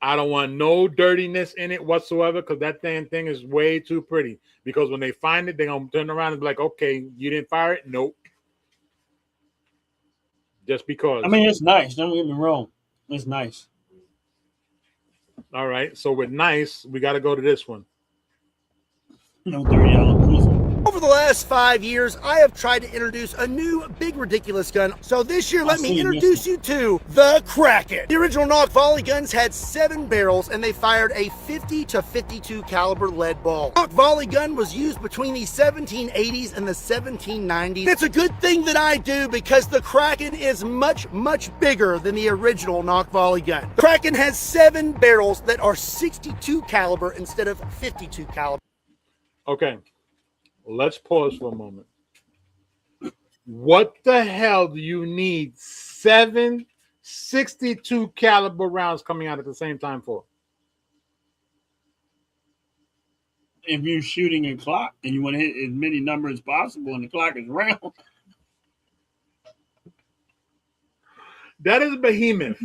I don't want no dirtiness in it whatsoever because that thing is way too pretty. Because when they find it, they're going to turn around and be like, okay, you didn't fire it? Nope. Just because. I mean, it's nice. Don't get me wrong. It's nice. All right. So with nice, we got to go to this one. No $30 cruiser. Over the last 5 years, I have tried to introduce a new big ridiculous gun. So this year, let me introduce you to the Kraken. The original Nock volley guns had 7 barrels and they fired a 50 to 52 caliber lead ball. Nock volley gun was used between the 1780s and the 1790s. It's a good thing that I do because the Kraken is much, much bigger than the original Nock volley gun. The Kraken has 7 barrels that are 62 caliber instead of 52 caliber. Okay. Let's pause for a moment. What the hell do you need 7 62 caliber rounds coming out at the same time for? If you're shooting a clock and you want to hit as many numbers as possible and the clock is round. That is a behemoth.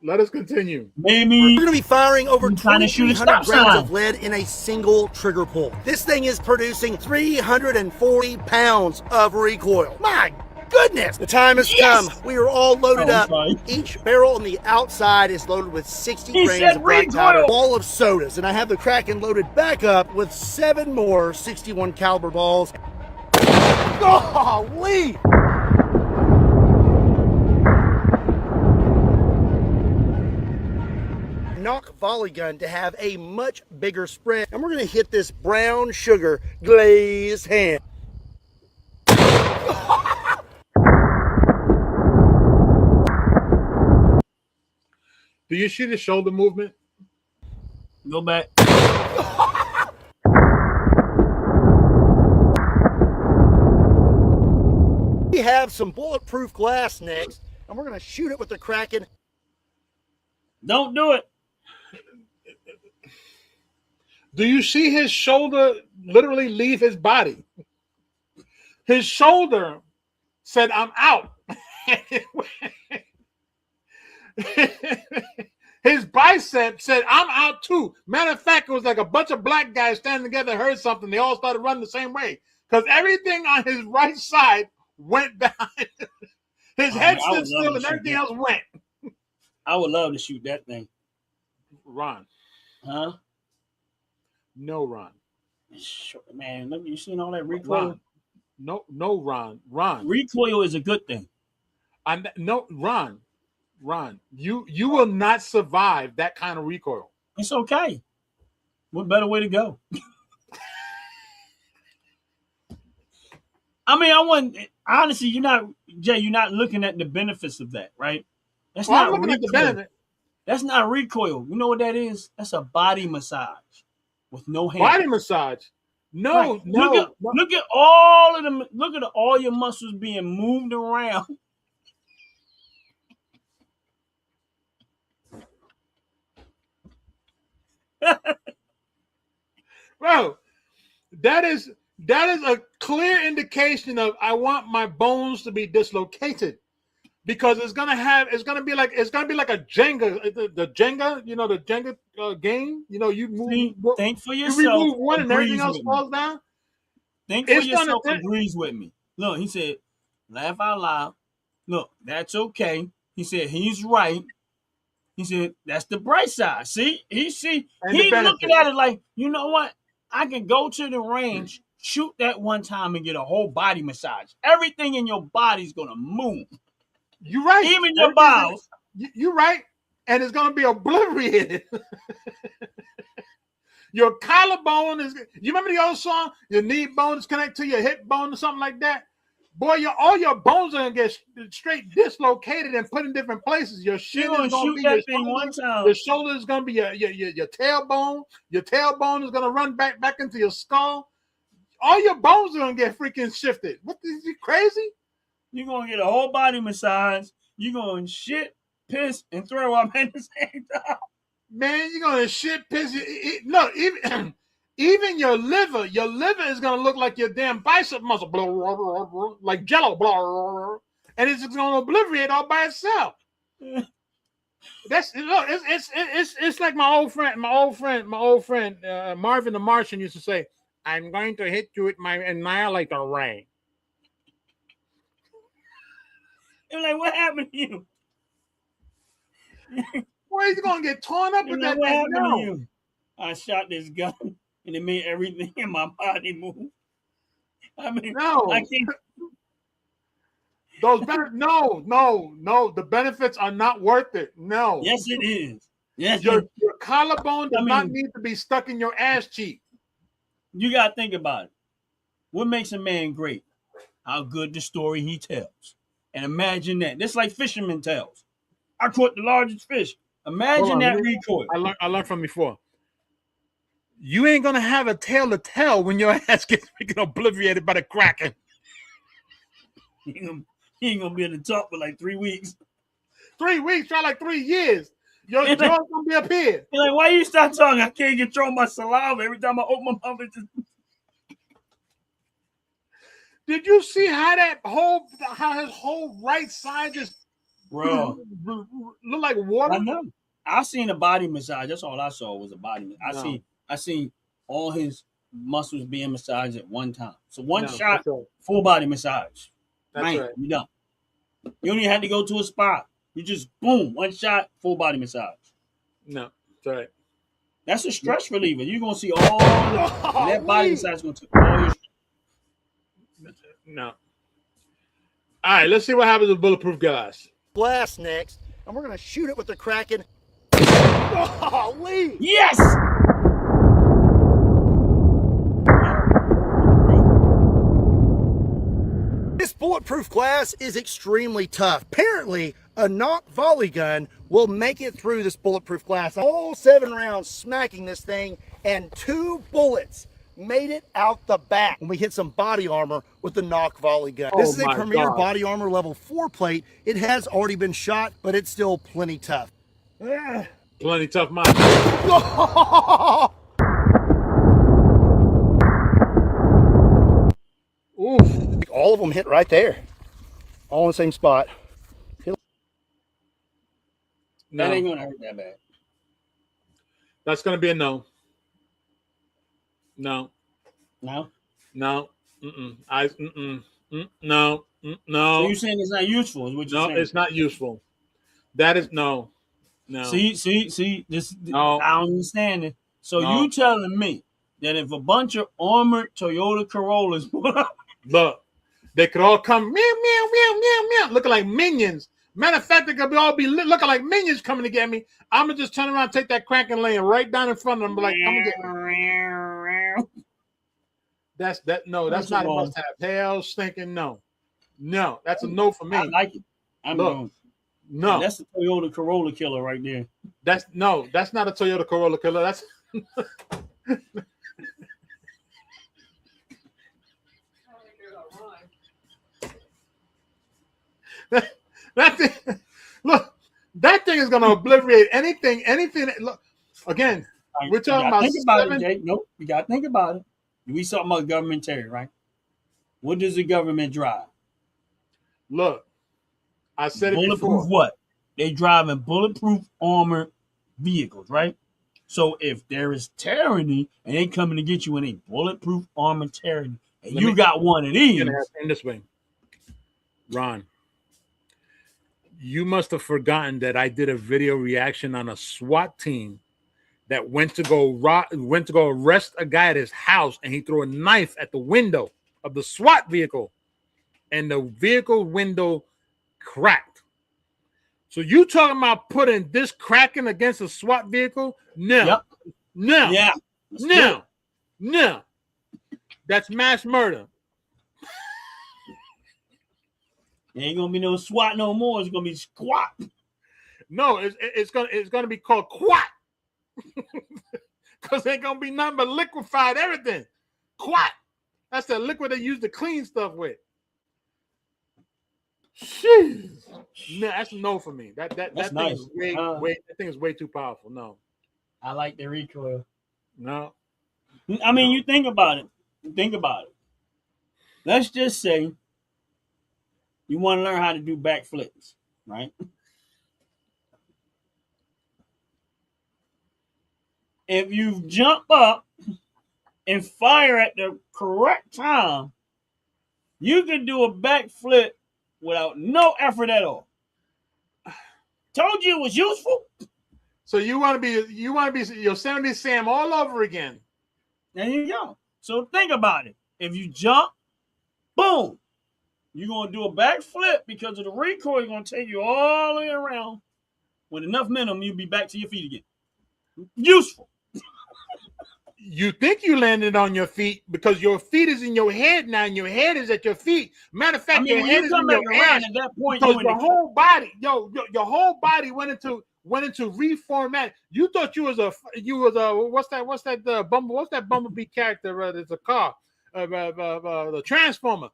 Let us continue. Maybe We're going to be firing over I'm trying to shoot a 2,300 stop grams sign. of lead in a single trigger pull. This thing is producing 340 pounds of recoil. My goodness! The time has Yes! come. We are all loaded Oh, I'm up. sorry. Each barrel on the outside is loaded with 60 He grains said of black recoil. powder, a ball of sodas, and I have the Kraken loaded back up with 7 more 61 caliber balls. Golly! Knock volley gun to have a much bigger spread, and we're going to hit this brown sugar glazed ham. Do you see the shoulder movement? go back. We have some bulletproof glass next, and we're going to shoot it with the Kraken. Don't do it. Do you see his shoulder literally leave his body? His shoulder said, I'm out. His bicep said, I'm out too. Matter of fact, it was like a bunch of black guys standing together, heard something. They all started running the same way because everything on his right side went behind. His head I would stood love still to and shoot everything that. else went. I would love to shoot that thing. Ron. Huh? No, Ron. Sure, man, look, you seen all that recoil? Ron. No, Ron. Ron. Recoil is a good thing. Ron, you will not survive that kind of recoil. It's okay. What better way to go? I mean, I want honestly, you're not looking at the benefits of that, right? That's Well, not I'm looking at the recoil. benefit. That's not recoil. You know what that is? That's a body massage with no hand. Body massage. No, Right. no. Look at all of them. Look at all your muscles being moved around. Bro, that is a clear indication of I want my bones to be dislocated because it's gonna be like a Jenga, the Jenga, the Jenga game. You move, See, think for you yourself. remove one and everything agrees else with me. falls down. Think for It's gonna yourself. take- Agrees with me. Look, he said, laugh out loud. Look, that's okay. He said he's right. He said that's the bright side. See, And the he's benefit. looking at it like, you know what? I can go to the range, shoot that one time, and get a whole body massage. Everything in your body's gonna move, You're right. even your Everything- bowels. You're right, and it's gonna be obliterated. Your collarbone is. You remember the old song? Your knee bone is connected to your hip bone or something like that. Boy, all your bones are gonna get straight dislocated and put in different places. Your shin You're is gonna gonna shoot be that your thing shoulder. one time. Your shoulder is gonna be your tailbone. Your tailbone is gonna run back into your skull. All your bones are gonna get freaking shifted. What is you crazy? You're gonna get a whole body massage. You're gonna shit, piss, and throw up at the same time. Man, you're gonna shit, piss. No, even even your liver is gonna look like your damn bicep muscle, blah, blah, blah, blah, like Jello, blah, blah, blah, and it's gonna obliterate all by itself. It's like my old friend Marvin the Martian used to say, "I'm going to hit you with my annihilator ray." You're like, what happened to you? Boy, you're gonna get torn up You're with like, that what thing. happened to No. you? I shot this gun, and it made everything in my body move. I mean, No. I can't. Those no. The benefits are not worth it. No. Yes, it is. Yes, Your collarbone does I not mean- need to be stuck in your ass cheek. you gotta think about it. What makes a man great? How good the story he tells. And imagine that. That's like fisherman tells. I caught the largest fish. Imagine Hold on, that let me- recoil. I learned from before. You ain't gonna have a tale to tell when your ass gets freaking obliterated by the Kraken. He ain't gonna be able to talk for like 3 weeks. 3 weeks, try like 3 years. Your jaw's gonna be up here. You're like, why you stop talking? I can't control my saliva every time I open my mouth. It just... Did you see how his whole right side just bro. Look like I water. know. I seen a body massage. That's all I saw was a body. No. I seen all his muscles being massaged at one time. So one No, shot, that's right. full body massage. That's Man, right. you done. You don't even have to go to a spa. You just boom, one shot, full body massage. No, that's right. That's a stress reliever. You're gonna see all that body massage is gonna take all your. No. All right, let's see what happens with bulletproof glass. Glass next, and we're gonna shoot it with the Kraken. Golly! Yes. This bulletproof glass is extremely tough. Apparently, a knock volley gun will make it through this bulletproof glass. All 7 rounds smacking this thing, and 2 bullets made it out the back when we hit some body armor with the knock volley gun. Oh This is a my Premier God. Body Armor level 4 plate. It has already been shot, but it's still plenty tough. Plenty tough mind. Oof. All of them hit right there. All in the same spot. That ain't No, gonna hurt that bad. that's gonna be a no. No, No. no, no, So no, you saying it's not useful? Is what you're no. saying? It's not useful. That is no. See. This No. I don't understand it. So No. you telling me that if a bunch of armored Toyota Corollas pull up, Look, they could all come meow meow meow meow meow, looking like minions. Matter of fact, they could all be looking like minions coming to get me. I'm gonna just turn around, take that crank, and lay it right down in front of them, be like, "Come and get me." That's that. No, that's First not of a all- must-have. Hell, stinking no, no. That's a no for me. I like it. I'm Look, going. No, That's the Toyota Corolla killer right there. that's not a Toyota Corolla killer. That's that thing. Look, that thing is gonna obliterate anything. Look, again, we're talking You gotta about think about 7. it, Jake. Nope, you gotta think about it. We talking about government terror, right? What does the government drive? Look, I said it Bulletproof before. what? They driving bulletproof armored vehicles, right? So if there is tyranny and they coming to get you in a bulletproof armored tyranny, and Let you me- got one of these, You're gonna have to turn this way, Ron. You must have forgotten that I did a video reaction on a SWAT team that went to go arrest a guy at his house, and he threw a knife at the window of the SWAT vehicle, and the vehicle window cracked. So you talking about putting this cracking against a SWAT vehicle? No, Yep. no, yeah, let's do no, it. no. That's mass murder. There ain't gonna be no SWAT no more. It's gonna be squat. No, it's gonna be called quat. Because ain't gonna be nothing but liquefied everything. Quat. That's the liquid they use to clean stuff with. Jeez. No, that's a no for me. That That's thing nice. is way that thing is way too powerful. No. I like the recoil. No. I mean, you think about it. Let's just say you want to learn how to do backflips, right? If you jump up and fire at the correct time, you can do a backflip without no effort at all. Told you it was useful. So you want to be Yosemite Sam all over again. There you go. So think about it. If you jump, boom, you're going to do a backflip because of the recoil. You're going to take you all the way around. With enough momentum, you'll be back to your feet again. Useful. You think you landed on your feet because your feet is in your head now, and your head is at your feet. Matter of fact, I mean, your when head you is come in back your around ass. at that point, Because you in your the whole body, your whole body went into reformat. You thought you was a what's that bumblebee character? There's a car, the Transformer.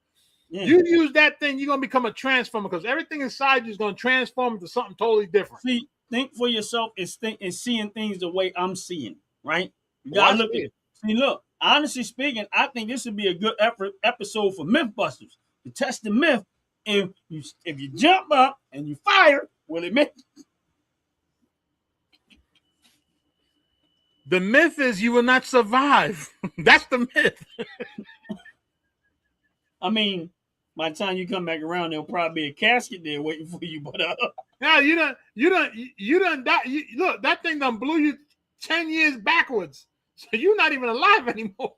Yeah. You use that thing, you're gonna become a Transformer because everything inside you is gonna transform into something totally different. See, think for yourself and seeing things the way I'm seeing, right? You gotta look at it. See, look, honestly speaking, I think this would be a good episode for Mythbusters to test the myth if you jump up and you fire, will it miss? The myth is you will not survive. That's the myth. I mean, by the time you come back around, there'll probably be a casket there waiting for you. But No, you done die. Look, that thing done blew you 10 years backwards. So you're not even alive anymore.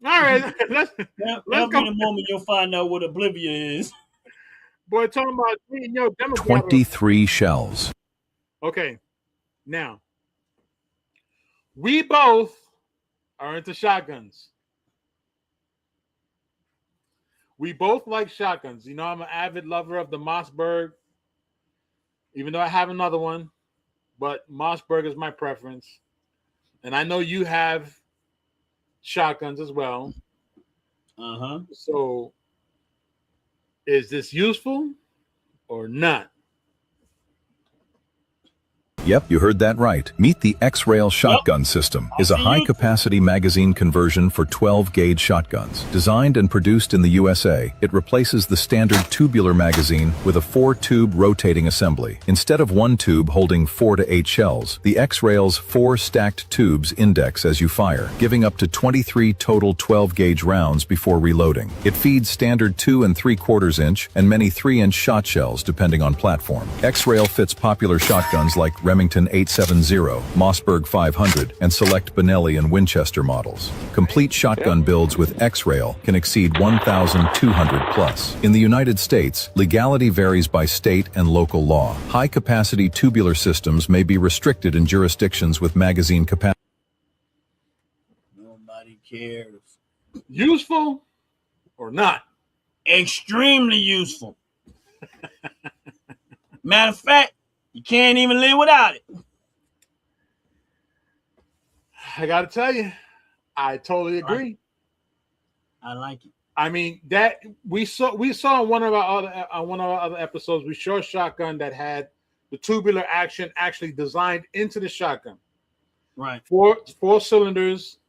All right, let's there'll go. be the moment you'll find out what oblivion is. Boy, talking about me and your demographic. 23 shells. Okay, now we both are into shotguns. We both like shotguns. You know, I'm an avid lover of the Mossberg, even though I have another one, but Mossberg is my preference. And I know you have shotguns as well. Uh-huh. So is this useful or not? Yep, you heard that right. Meet the X-Rail shotgun system is a high-capacity magazine conversion for 12-gauge shotguns. Designed and produced in the USA, it replaces the standard tubular magazine with a 4-tube rotating assembly. Instead of one tube holding 4 to 8 shells, the X-Rail's 4 stacked tubes index as you fire, giving up to 23 total 12-gauge rounds before reloading. It feeds standard 2 3/4 inch and many 3-inch shot shells depending on platform. X-Rail fits popular shotguns like Remington 870, Mossberg 500, and select Benelli and Winchester models. Complete shotgun builds with X-Rail can exceed 1,200 plus. In the United States, legality varies by state and local law. High-capacity tubular systems may be restricted in jurisdictions with magazine capacity. Nobody cares. Useful or not? Extremely useful. Matter of fact, you can't even live without it. I got to tell you, I totally agree. I like it. I mean, that we saw in one of our other episodes, we saw a shotgun that had the tubular action actually designed into the shotgun. Right. Four cylinders,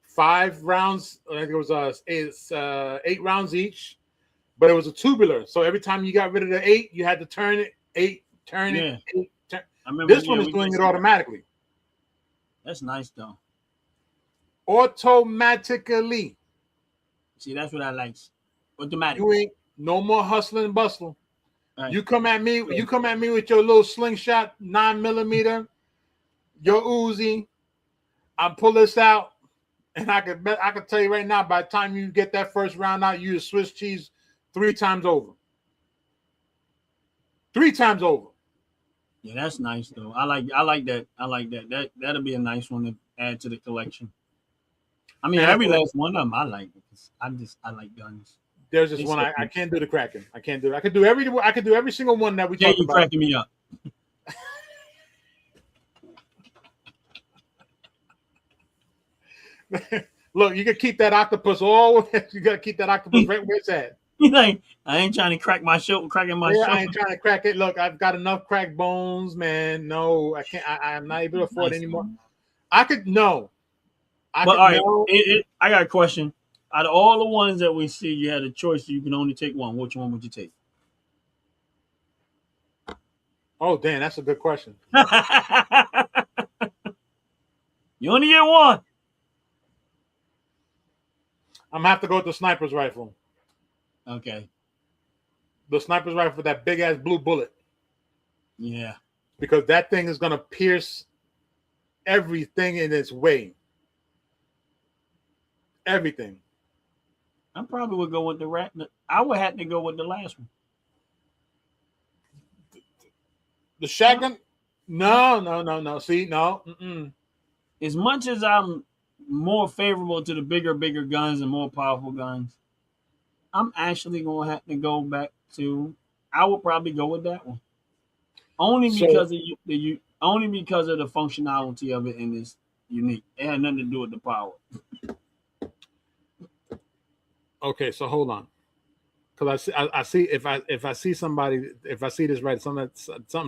5 rounds. I think it was 8 rounds each, but it was a tubular. So every time you got rid of the 8, you had to turn it 8. Turn it. I remember This one is doing it automatically. That's nice though. Automatically. See, that's what I like. Automatic. You ain't no more hustling and bustling. Right. You come at me with your little slingshot 9mm, your Uzi. I pull this out, and I can tell you right now, by the time you get that first round out, you use Swiss cheese 3 times over. 3 times over. Yeah, that's nice though. I like that. That'll be a nice one to add to the collection. I mean, every last one of them I like because I like guns. There's this one I can't do the cracking. I can't do it. I could do every single one that we talked about. Cracking me up. Look, you can keep that octopus all. You gotta keep that octopus right where it's at. Like, I ain't trying to crack my shoulder, cracking my shoulder. I ain't trying to crack it. Look, I've got enough cracked bones, man. No, I can't. I'm not able to afford it anymore. I could no. But all right, I got a question. Out of all the ones that we see, you had a choice. You can only take one. Which one would you take? Oh, damn, that's a good question. You only get one. I'm gonna have to go with the sniper's rifle. Okay. The sniper's rifle with that big ass blue bullet. Yeah. Because that thing is gonna pierce everything in its way. Everything. I probably would go with the rat. I would have to go with the last one. The shotgun? No. See, no. Mm-mm. As much as I'm more favorable to the bigger guns and more powerful guns, I'm actually going to have to go back to. I would probably go with that one, only because of the functionality of it and it's unique. It had nothing to do with the power. Okay, so hold on, because I see if I see somebody, if I see this right, something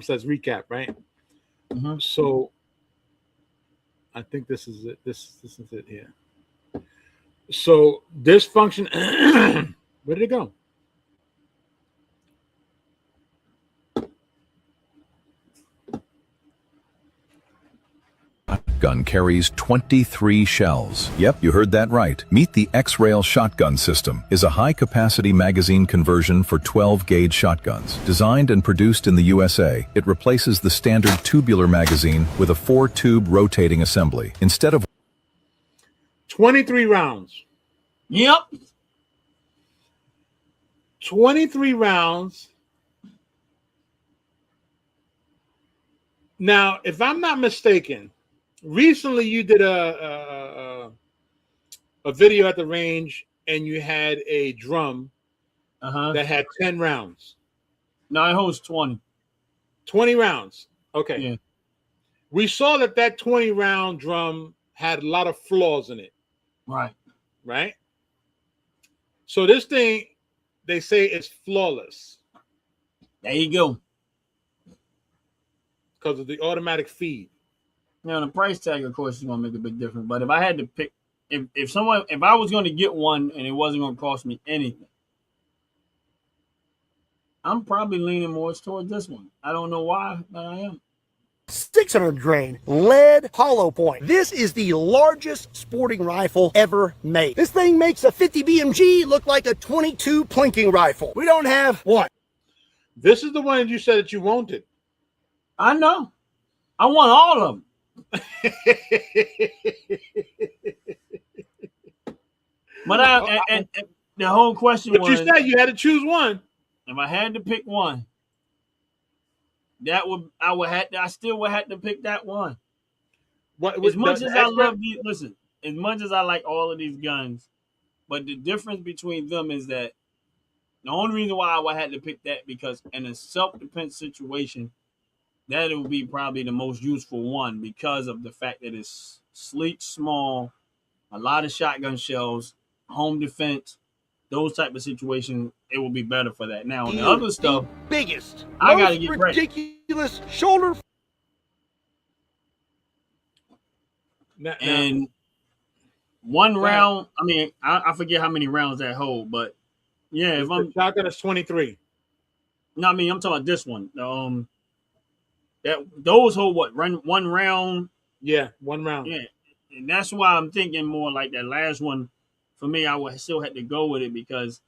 says recap, right? Mm-hmm. So I think this is it. This is it here. So this function, where did it go? Gun carries 23 shells. Yep, you heard that right. Meet the X-Rail Shotgun System is a high-capacity magazine conversion for 12-gauge shotguns. Designed and produced in the USA, it replaces the standard tubular magazine with a 4-tube rotating assembly. Instead of 23 rounds. Yep. 23 rounds. Now, if I'm not mistaken, recently you did a video at the range and you had a drum that had 10 rounds. No, it holds 20. 20 rounds. Okay. Yeah. We saw that 20 round drum had a lot of flaws in it. Right. Right? So this thing, they say it's flawless There you go. because of the automatic feed. Now the price tag, of course, is going to make a big difference. But if I had to pick, if I was going to get one and it wasn't going to cost me anything, I'm probably leaning more towards this one. I don't know why, but I am. 600 grain lead hollow point. This is the largest sporting rifle ever made. This thing makes a 50 BMG look like a 22 plinking rifle. We don't have one. This is the one that you said that you wanted. I know. I want all of them. But and the whole question But was, you said you had to choose one. if I had to pick one, I still would have to pick that one. As much as I love these, listen, as much as I like all of these guns, but the difference between them is that the only reason why I would have to pick that, because in a self-defense situation, that would be probably the most useful one because of the fact that it's sleek, small, a lot of shotgun shells, home defense, those type of situations, it will be better for that. Now, on the other stuff, biggest, I got to get ready. ridiculous shoulder. And one round, I mean, I forget how many rounds that hold, but yeah, if I'm shotgun is 23. No, I mean, I'm talking about this one. Those hold what? One round? Yeah, 1 round. Yeah. And that's why I'm thinking more like that last one. For me, I would still have to go with it because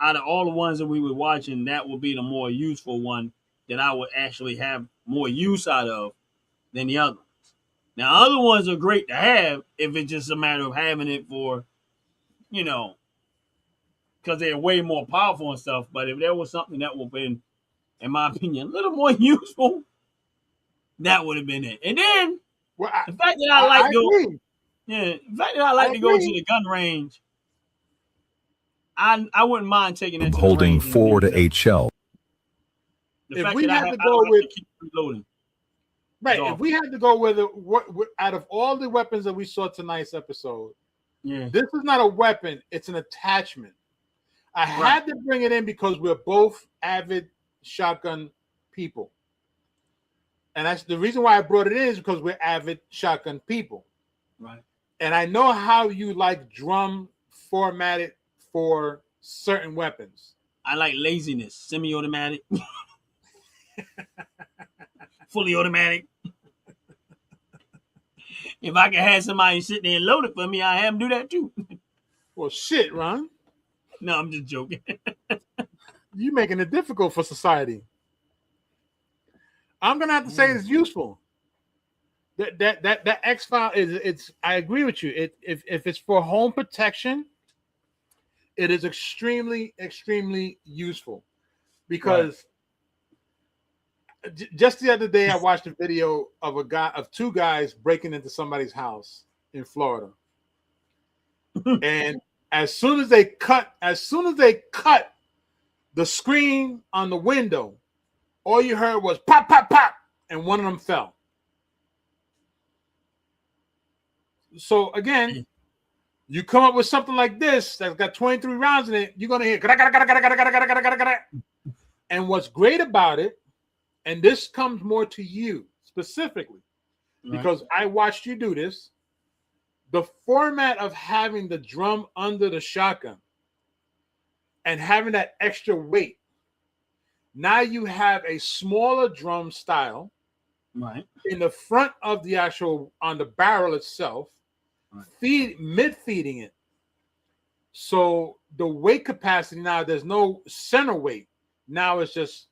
out of all the ones that we were watching, that would be the more useful one that I would actually have more use out of than the other ones. Now, other ones are great to have if it's just a matter of having it for, because they're way more powerful and stuff. But if there was something that would have been, in my opinion, a little more useful, that would have been it. And then the fact that I like to go to the gun range, I wouldn't mind taking it. Holding 4 to 8 shells. If we had to go with reloading, right? If we had to go with what out of all the weapons that we saw tonight's episode, this is not a weapon; it's an attachment. I had to bring it in because we're both avid shotgun people. And that's the reason why I brought it in, is because we're avid shotgun people. Right. And I know how you like drum formatted for certain weapons. I like laziness, semi-automatic, fully automatic. If I can have somebody sit there and load it for me, I have them do that too. Well, shit, Ron. No, I'm just joking. You're making it difficult for society. I'm gonna have to say it's useful. That X-File it's. I agree with you. If it's for home protection, it is extremely useful because just the other day I watched a video of two guys breaking into somebody's house in Florida, and as soon as they cut the screen on the window, all you heard was pop, pop, pop, and one of them fell. So again, you come up with something like this that's got 23 rounds in it, you're gonna hear. And what's great about it, and this comes more to you specifically, because I watched you do this. the format of having the drum under the shotgun and having that extra weight. Now you have a smaller drum style Right. in the front of the actual, on the barrel itself, Right. feeding it. So the weight capacity now, there's no center weight. Now it's just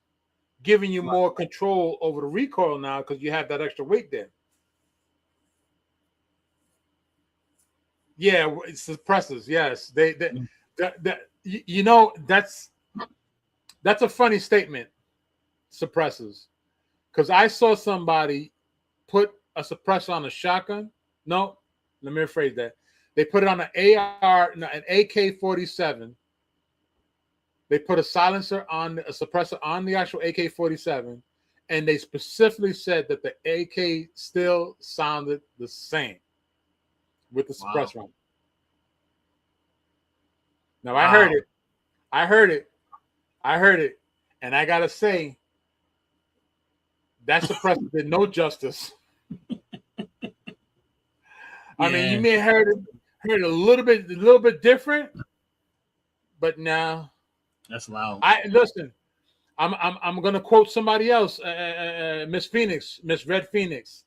giving you more control over the recoil now because you have that extra weight there. Yeah, it's suppressors. Yes, you know, that's a funny statement. Suppressors, because I saw somebody put a suppressor on a shotgun. No, let me rephrase that. They put it on an an AK-47. They put a silencer on a suppressor on the actual AK-47, and they specifically said that the AK still sounded the same with the suppressor on. Now I heard it, and I gotta say, that suppressor did no justice. I mean, you may have heard it a little bit different, but now that's loud. Listen. I'm gonna quote somebody else, Miss Phoenix, Miss Red Phoenix.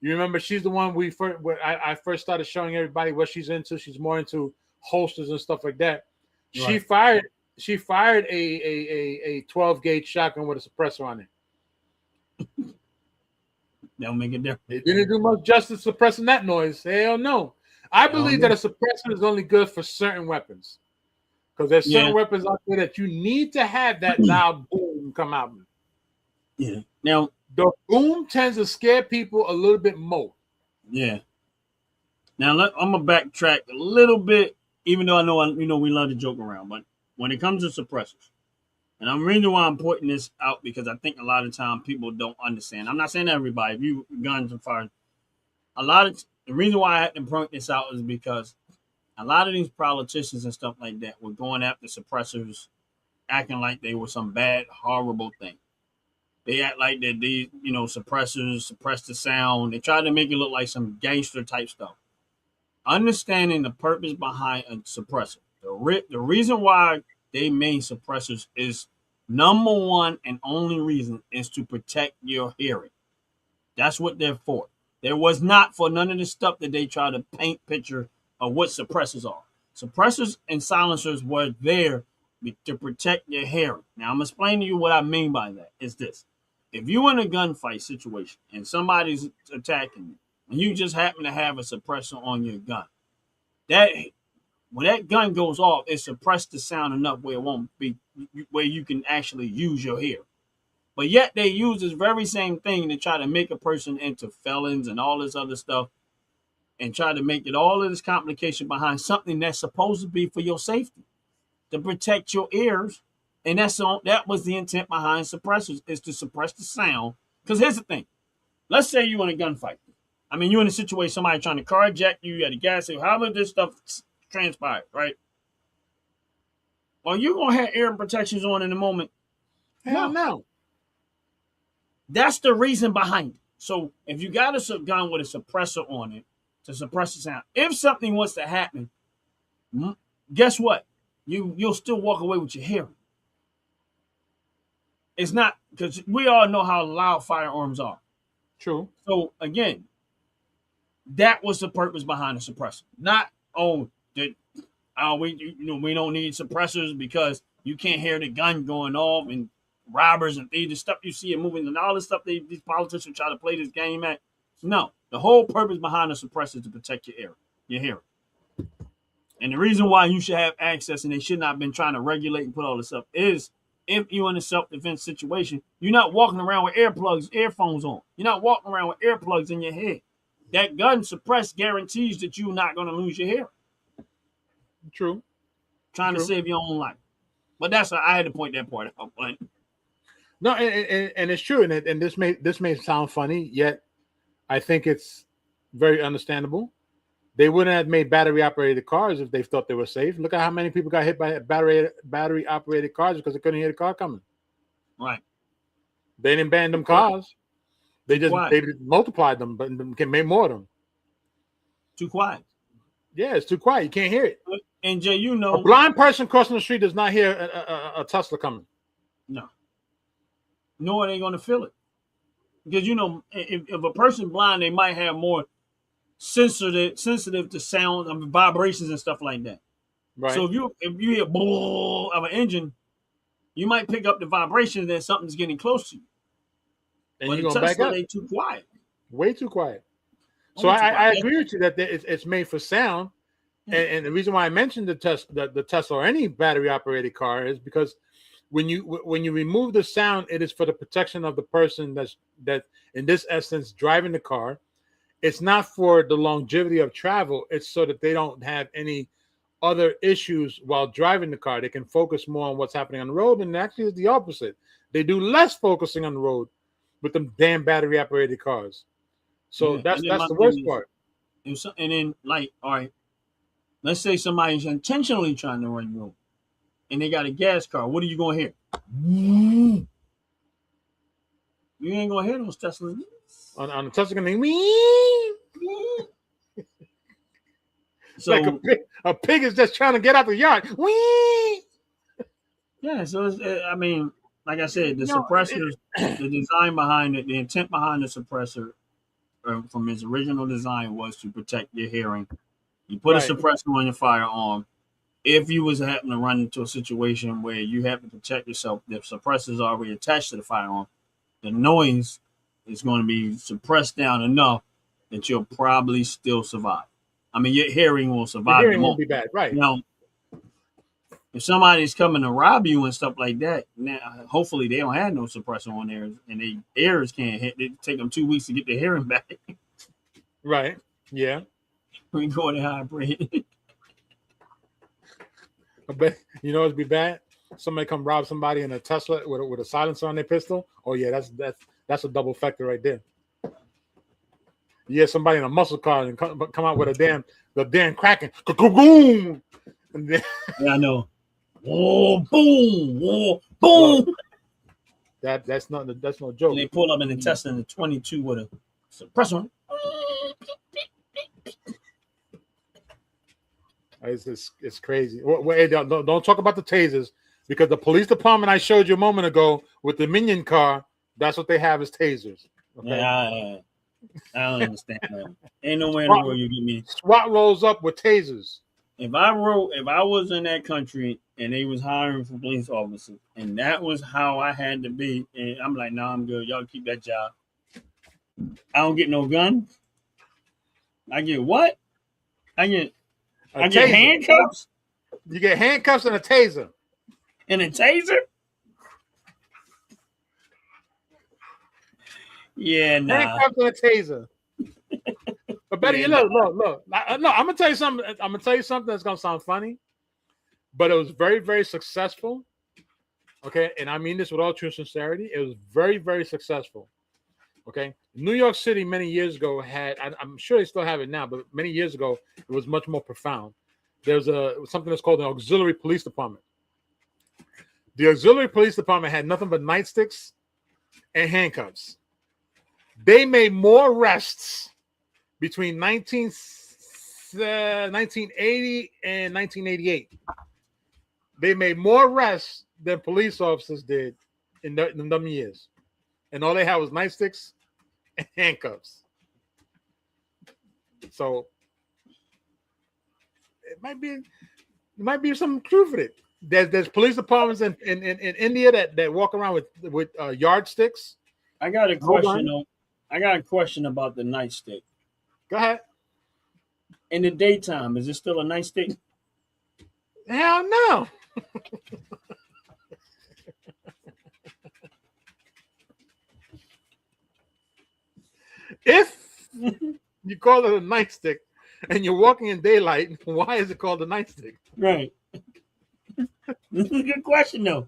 You remember she's the one I first started showing everybody what she's into. She's more into holsters and stuff like that. Right. She fired a 12 gauge shotgun with a suppressor on it. Don't make a difference. It didn't do much justice suppressing that noise. Hell no. I believe that a suppressor is only good for certain weapons. Because there's certain weapons out there that you need to have that loud boom come out. Yeah. Now the boom tends to scare people a little bit more. Yeah. Now I'm gonna backtrack a little bit, even though I know we love to joke around, but when it comes to suppressors, and I'm reason why I'm pointing this out because I think a lot of time people don't understand. I'm not saying everybody. If you guns and fire, the reason why I had to point this out is because a lot of these politicians and stuff like that were going after suppressors, acting like they were some bad, horrible thing. They act like that these, suppressors suppress the sound. They try to make it look like some gangster type stuff. Understanding the purpose behind a suppressor. The reason why they made suppressors is number one and only reason is to protect your hearing. That's what they're for. There was not for none of the stuff that they try to paint picture of what suppressors are. Suppressors and silencers were there to protect your hearing. Now, I'm explaining to you what I mean by that. Is this. If you're in a gunfight situation and somebody's attacking you, and you just happen to have a suppressor on your gun, when that gun goes off, it suppresses the sound enough where it won't be, where you can actually use your hearing. But yet they use this very same thing to try to make a person into felons and all this other stuff, and try to make it all of this complication behind something that's supposed to be for your safety, to protect your ears. And that was the intent behind suppressors, is to suppress the sound. Because here's the thing. Let's say you're in a gunfight. I mean, you're in a situation, somebody trying to carjack you, you got a gas, however this stuff transpired, right? Well, you're going to have ear protections on in a moment. Hell no. That's the reason behind it. So if you got a gun with a suppressor on it to suppress the sound, if something was to happen, guess what? You'll still walk away with your hearing. It's not, because we all know how loud firearms are. True. So again, that was the purpose behind the suppressor. Not, we don't need suppressors because you can't hear the gun going off and robbers and thieves, the stuff you see in movies and all this stuff these politicians try to play this game at. No, the whole purpose behind the suppressor is to protect your hearing. And the reason why you should have access and they should not have been trying to regulate and put all this stuff is, if you're in a self-defense situation, you're not walking around with earphones on. You're not walking around with earplugs in your head. That gun suppress guarantees that you're not going to lose your hearing. True. Trying to save your own life. But I had to point that part out. But no, and it's true, and this may sound funny, yet I think it's very understandable. They wouldn't have made battery-operated cars if they thought they were safe. Look at how many people got hit by battery-operated cars because they couldn't hear the car coming. Right. They didn't ban them cars. They multiplied them, but made more of them. Too quiet. Yeah, it's too quiet. You can't hear it. And Jay, you A know, blind person crossing the street does not hear a Tesla coming. no, nor are they going to feel it. Because, you know, if a person blind, they might have more sensitive to sound, vibrations and stuff like that. Right. So if you hear boom of an engine, you might pick up the vibrations that something's getting close to you. and But you're the going to back Tesla, up. they too quiet. Way too quiet. So Way too I quiet. agree with you that it's made for sound. Yeah. And the reason why I mentioned the Tesla or any battery operated car is because when you remove the sound, it is for the protection of the person that in this essence driving the car. It's not for the longevity of travel. It's so that they don't have any other issues while driving the car. They can focus more on what's happening on the road, and actually it's the opposite. They do less focusing on the road with them damn battery operated cars. So Yeah. that's And then my the worst thing is, part. and then, like, all right, let's say somebody's intentionally trying to run you over, and they got a gas car. What are you going to hear? You ain't going to hear those Teslas. On the Tesla, going to So, like a pig is just trying to get out the yard. Whee! yeah, so I mean, like I said, the No, suppressors, the design behind it, the intent behind the suppressor from its original design was to protect your hearing. You put Right. a suppressor on your firearm. If you was happen to run into a situation where you have to protect yourself, the suppressor is already attached to the firearm, the noise is going to be suppressed down enough that you'll probably still survive. I mean, your hearing will The survive. hearing won't be bad, right? Now, if somebody's coming to rob you and stuff like that, now hopefully they don't have no suppressor on there, and they ears can't hit. It take them 2 weeks to get their hearing back. Right. Yeah. We go to hybrid. I bet it'd be bad. Somebody come rob somebody in a Tesla with a silencer on their pistol. Oh yeah, that's a double factor right there. Yeah, somebody in a muscle car and come out with the damn cracking, boom, and then Yeah, I know. Oh, boom, oh, boom. that's no joke. And they pull up in the Tesla in the 22 with a suppressor. It's crazy. Wait, don't talk about the tasers, because the police department I showed you a moment ago with the Minion car, that's what they have is tasers. Okay? Yeah, I don't understand that. Ain't no way in the world you get me. SWAT rolls up with tasers. If I was in that country and they was hiring for police officers, and that was how I had to be, and I'm like, no, I'm good. Y'all keep that job. I don't get no gun. I get what? I get taser. handcuffs You get handcuffs and a taser. and a taser. Yeah, nah. Handcuffs and a taser. But better, Yeah, look. I'm gonna tell you something. I'm gonna tell you something that's gonna sound funny, but it was very, very successful. Okay, and I mean this with all true sincerity. It was very, very successful. Okay, New York City many years ago had. I'm sure they still have it now, but many years ago it was much more profound. There's something that's called an auxiliary police department. The auxiliary police department had nothing but nightsticks and handcuffs. They made more arrests between 1980 and 1988. They made more arrests than police officers did in them years. And all they had was nightsticks and handcuffs. So it might be some truth in it. There's police departments in India that walk around with yardsticks. I got a question though. I got a question about the nightstick. Go ahead. In the daytime, is it still a nightstick? Hell no. If you call it a nightstick and you're walking in daylight, why is it called a nightstick? Right. This is a good question though.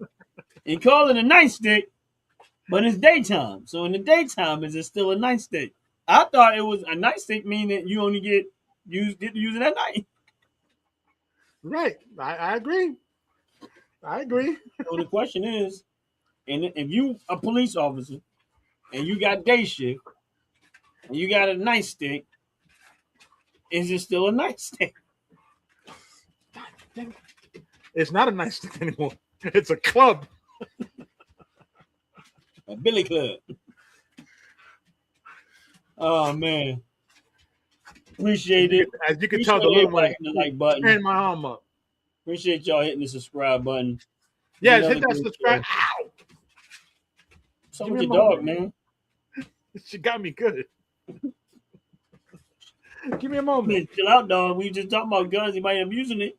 You call it a nightstick, but it's daytime. So in the daytime, is it still a nightstick? I thought it was a nightstick, meaning that you only get to use it at night. Right. I agree. So the question is, and if you a police officer and you got day shift and you got a nightstick, Is it still a nightstand? It's not a nightstand anymore. It's a club. A billy club. Oh man. Appreciate it. As you can tell, the little one the like button. turn my arm up. Appreciate y'all hitting the subscribe button. Yes, Another hit that great subscribe. show. Ow! What's up Give with me your a dog, moment. man? She got me good. Give me a moment. Man, chill out, dog. We just talking about guns. He might end up using it.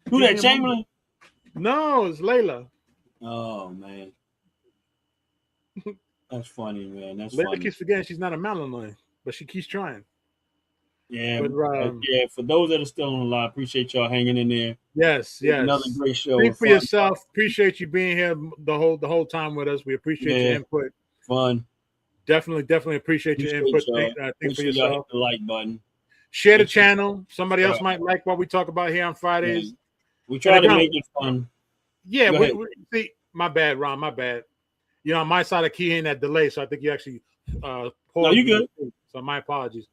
Who Give that, me a Chamberlain? No, it's Layla. Oh man. That's funny, man. That's Layla funny. keeps forgetting she's not a Malinois, but she keeps trying. Yeah, But, yeah. For those that are still on the line, appreciate y'all hanging in there. Yes, yes. Another great show. Think for Fun. yourself. Appreciate you being here the whole time with us. We appreciate your input. Fun. Definitely appreciate your input. Think for Appreciate y'all hit yourself. the like button. Share the channel. Somebody else might like what we talk about here on Fridays. Yeah. We try to make it fun. Yeah, see, my bad, Ron. My bad. You know, on my side of key in that delay, so I think you actually No, you good. So my apologies.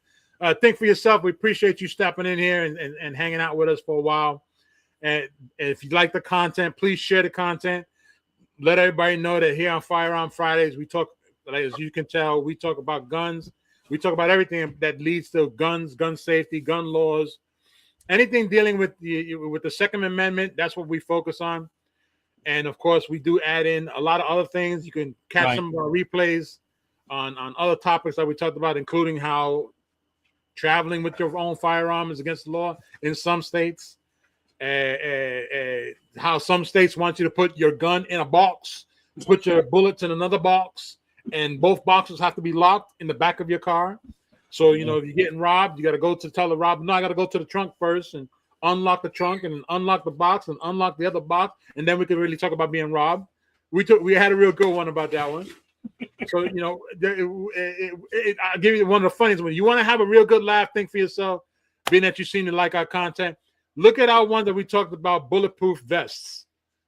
Think for yourself. We appreciate you stepping in here and hanging out with us for a while. And if you like the content, please share the content. Let everybody know that here on Firearm Fridays, we talk, as you can tell, we talk about guns. We talk about everything that leads to guns, gun safety, gun laws, anything dealing with the Second Amendment. That's what we focus on. And of course, we do add in a lot of other things. You can catch some of our replays on other topics that we talked about, including how traveling with your own firearm is against the law in some states. How some states want you to put your gun in a box, put your bullets in another box, and both boxes have to be locked in the back of your car. So, you know, if you're getting robbed, you got to go to tell the robber, no, I got to go to the trunk first and unlock the trunk and unlock the box and unlock the other box, and then we could really talk about being robbed. We had a real good one about that one. So, you know, I'll give you one of the funniest ones. You want to have a real good laugh, think for yourself, being that you seem to like our content. Look at our one that we talked about, bulletproof vests.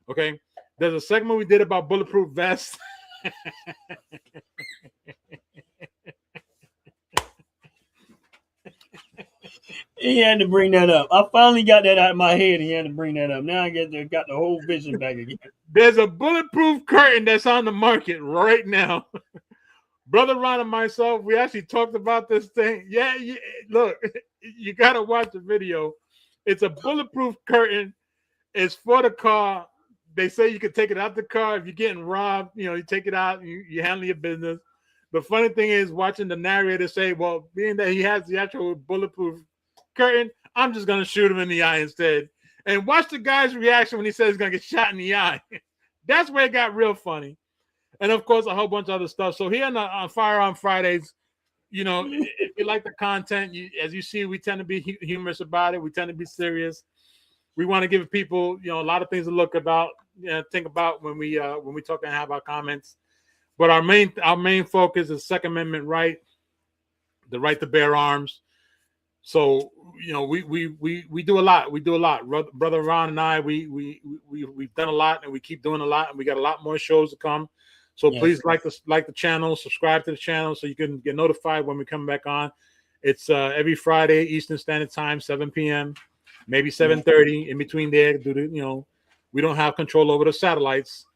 Okay, there's a segment we did about bulletproof vests. He had to bring that up. I finally got that out of my head. He had to bring that up. Now I got the whole vision back again. There's a bulletproof curtain that's on the market right now. Brother Ron and myself, we actually talked about this thing. Yeah, look, you got to watch the video. It's a bulletproof curtain. It's for the car. They say you can take it out the car. If you're getting robbed, you know, you take it out, you handle your business. The funny thing is watching the narrator say, well, being that he has the actual bulletproof curtain, I'm just going to shoot him in the eye instead. And watch the guy's reaction when he says he's going to get shot in the eye. That's where it got real funny. And, of course, a whole bunch of other stuff. So here on Firearm Fridays, you know, if you like the content, as you see, we tend to be humorous about it. We tend to be serious. We want to give people, you know, a lot of things to look about, think about when we talk and have our comments. But our main focus is Second Amendment right, the right to bear arms. So, you know, we do a lot. We do a lot. Brother Ron and I, we've done a lot, and we keep doing a lot, and we got a lot more shows to come. So please like the channel, subscribe to the channel so you can get notified when we come back on. It's every Friday Eastern Standard Time, 7 p.m., maybe 7:30. In between there, we don't have control over the satellites,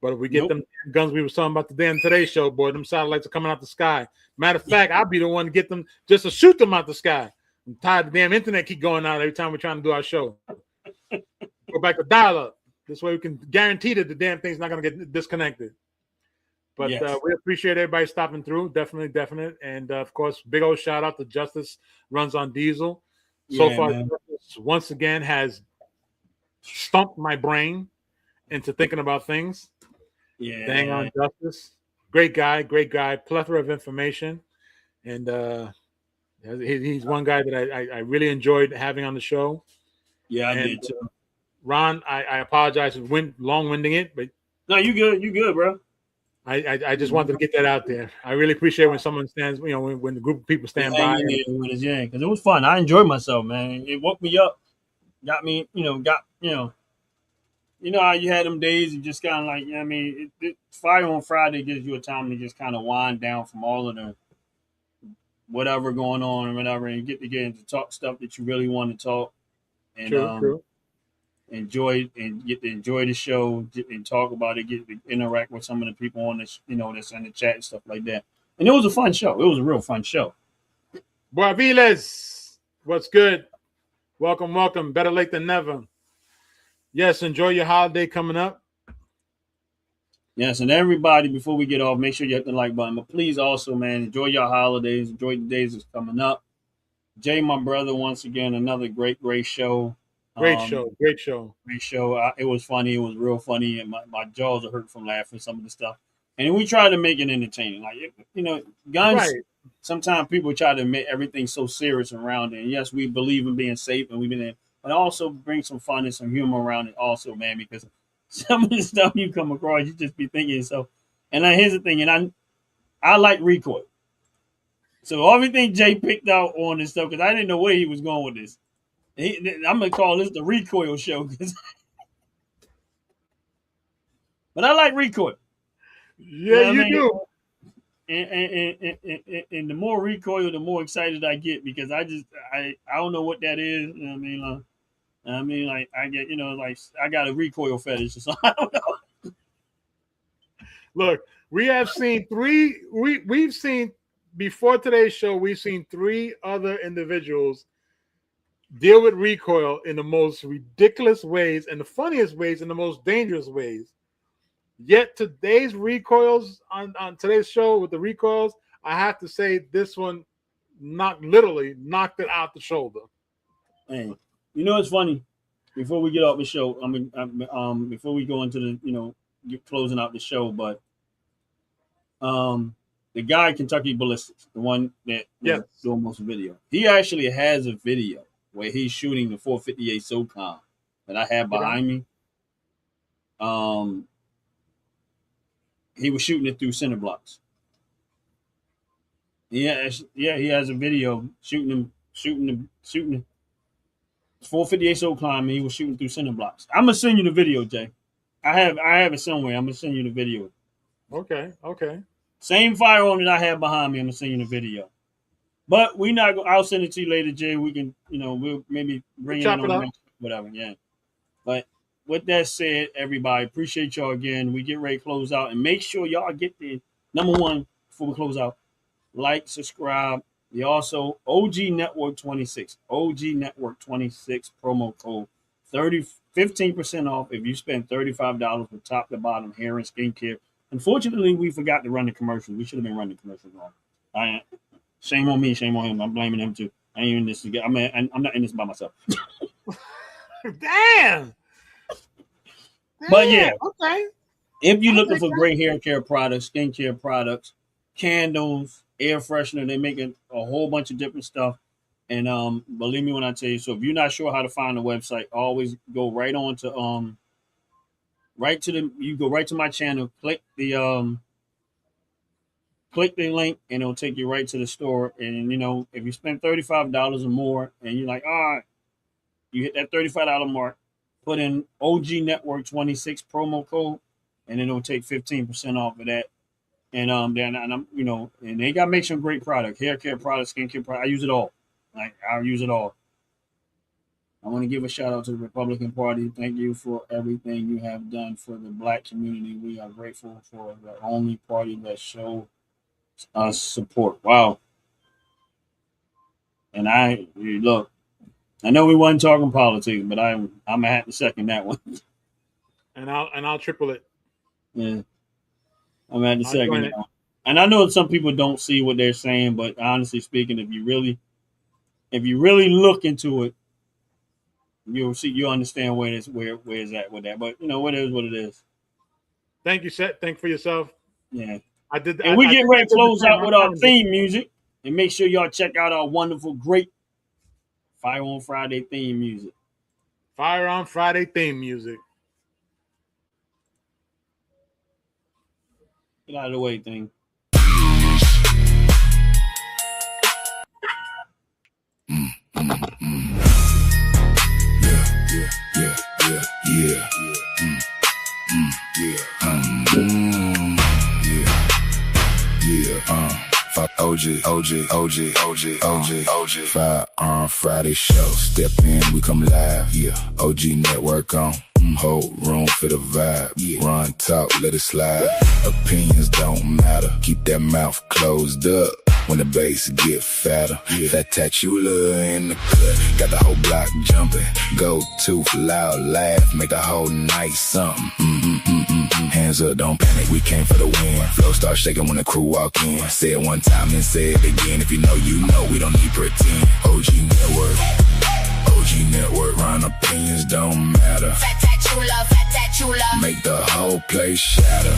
but if we get them guns we were talking about today on today's show, boy, them satellites are coming out the sky. Matter of fact, I'll be the one to get them just to shoot them out the sky. I'm tired of the damn internet keep going out every time we're trying to do our show. Go back to dial-up. This way we can guarantee that the damn thing's not going to get disconnected. But we appreciate everybody stopping through. Definitely. And, of course, big old shout-out to Justice Runs on Diesel. So far, Justice once again has stumped my brain into thinking about things. Yeah. Dang on Justice. Great guy. Plethora of information. And he's one guy that I really enjoyed having on the show. Yeah, I did too. Ron, I apologize for long-winding it, but no, you good, bro. I just wanted to get that out there. I really appreciate when someone stands, when the group of people stand by. Yeah, because it was fun. I enjoyed myself, man. It woke me up, got me, how you had them days and just kind of like, Fire on Friday gives you a time to just kind of wind down from all of the whatever going on or whatever, and get to talk stuff that you really want to talk, and True. enjoy and get to enjoy the show and talk about it, get to interact with some of the people on this, that's in the chat and stuff like that. And it was a fun show. It was a real fun show. Boy, Viles, what's good? Welcome. Better late than never. Yes, enjoy your holiday coming up. Yes, and everybody, before we get off, make sure you hit the like button. But please also, man, enjoy your holidays. Enjoy the days that's coming up. Jay, my brother, once again, another great show. Great show. It was funny. It was real funny, and my jaws are hurt from laughing some of the stuff. And we try to make it entertaining. Like, guns. Right. Sometimes people try to make everything so serious around it. And yes, we believe in being safe, and we've been in, but also bring some fun and some humor around it, also, man. Because some of the stuff you come across, you just be thinking so. And here's the thing, and I like recoil. So everything Jay picked out on this stuff, because I didn't know where he was going with this. I'm gonna call this the recoil show, but I like recoil. Yeah, you do. And the more recoil, the more excited I get, because I don't know what that is. I get, I got a recoil fetish or something. I don't know. Look, we have seen we've seen before today's show, we've seen 3 other individuals deal with recoil in the most ridiculous ways and the funniest ways and the most dangerous ways. Yet today's recoils on today's show with the recoils, I have to say this one knocked it out the shoulder. Hey, it's funny. Before we get off the show, before we go into the closing out the show, but the guy Kentucky Ballistics, the one that was doing most video, he actually has a video where he's shooting the 458 SOCOM that I have behind me. He was shooting it through cinder blocks. He has a video shooting the 458 SOCOM, and he was shooting through cinder blocks. I'm gonna send you the video, Jay. I have it somewhere. I'm gonna send you the video. Okay. Same firearm that I have behind me. I'm gonna send you the video. But I'll send it to you later, Jay. We can, we'll maybe bring it on whatever. Yeah. But with that said, everybody, appreciate y'all again. We get ready to close out, and make sure y'all get the number one before we close out. Like, subscribe. We also OG Network 26 promo code 15% off if you spend $35 from top to bottom hair and skincare. Unfortunately, we forgot to run the commercials. We should have been running the commercials wrong. Shame on me, shame on him. I'm blaming him too. I ain't in this together. I'm not in this by myself. Damn. But yeah, okay. If you're looking for great hair care products, skincare products, candles, air freshener, they're making a whole bunch of different stuff. And believe me when I tell you, so if you're not sure how to find the website, always go right on to you go right to my channel, click the link, and it'll take you right to the store. And if you spend $35 or more, and you're like, you hit that $35 mark, put in OG Network 26 promo code, and it'll take 15% off of that. And and they got to make some great product, hair care products, skincare products. I use it all. I use it all. I want to give a shout out to the Republican Party. Thank you for everything you have done for the Black community. We are grateful for the only party that shows us support. Wow. And I know we wasn't talking politics, but I'm gonna have to second that one. And I'll triple it. Yeah. I'm at the second one. And I know some people don't see what they're saying, but honestly speaking, if you really look into it, you'll understand where it's at with that. But what it is what it is. Thank you, Seth. Think for yourself. Yeah. I did. And we get ready to close out with our theme music. And make sure y'all check out our wonderful, great Fire on Friday theme music. Fire on Friday theme music. Get out of the way, thing. OG. Firearm Friday show. Step in, we come live. Yeah, OG Network on. Whole room for the vibe. Yeah. Run, talk, let it slide. Opinions don't matter. Keep that mouth closed up when the bass get fatter. Yeah. That tattooer in the cut. Got the whole block jumping. Go to for loud laugh. Make the whole night something. Hands up, don't panic. We came for the win. Flow start shaking when the crew walk in. Say it one time and say it again. If you know, you know. We don't need pretend. OG Network. OG Network, run opinions don't matter. Fat chula. Make the whole place shatter.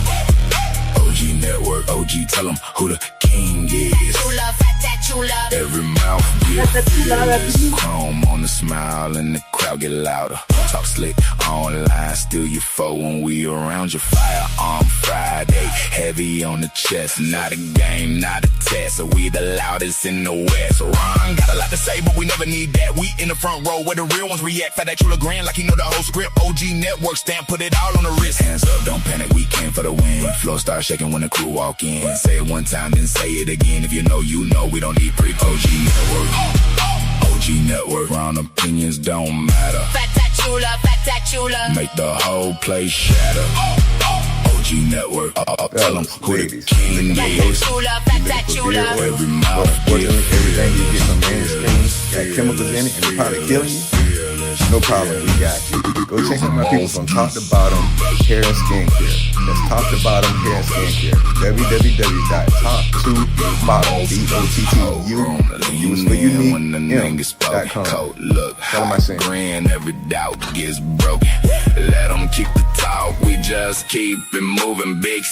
OG Network, OG, tell them who the king is. Chula, fat chula. Every mouth get fearless. Chrome on the smile and the crowd get louder. Talk slick online, steal your foe when we around your firearm Friday. Heavy on the chest, not a game, not a test. So we the loudest in the West. So Ron got a lot to say, but we never need that. We in the front row where the real ones react. Fat that chula grand like you know the whole script. OG Network stamp, put it all on the wrist. Hands up, don't panic, we came for the win. Flow start shaking when the crew walk in. Say it one time, then say it again. If you know, you know. We don't need pre OG Network. OG Network, round opinions don't matter. Fat chula. Make the whole place shatter. OG Network, tell them who the king is. Fat chula. Every mouth Unfortunately, everything you get from Manscaped got chemicals in it and it's probably killing you. No problem, we got you. Go check out my people from Top to Bottom Hair and Skincare. That's Top to Bottom Hair and Skincare. www.top2bottom.com. Look, what am I saying? Grand, every doubt gets broken. Let them keep the talk, we just keep it moving. Big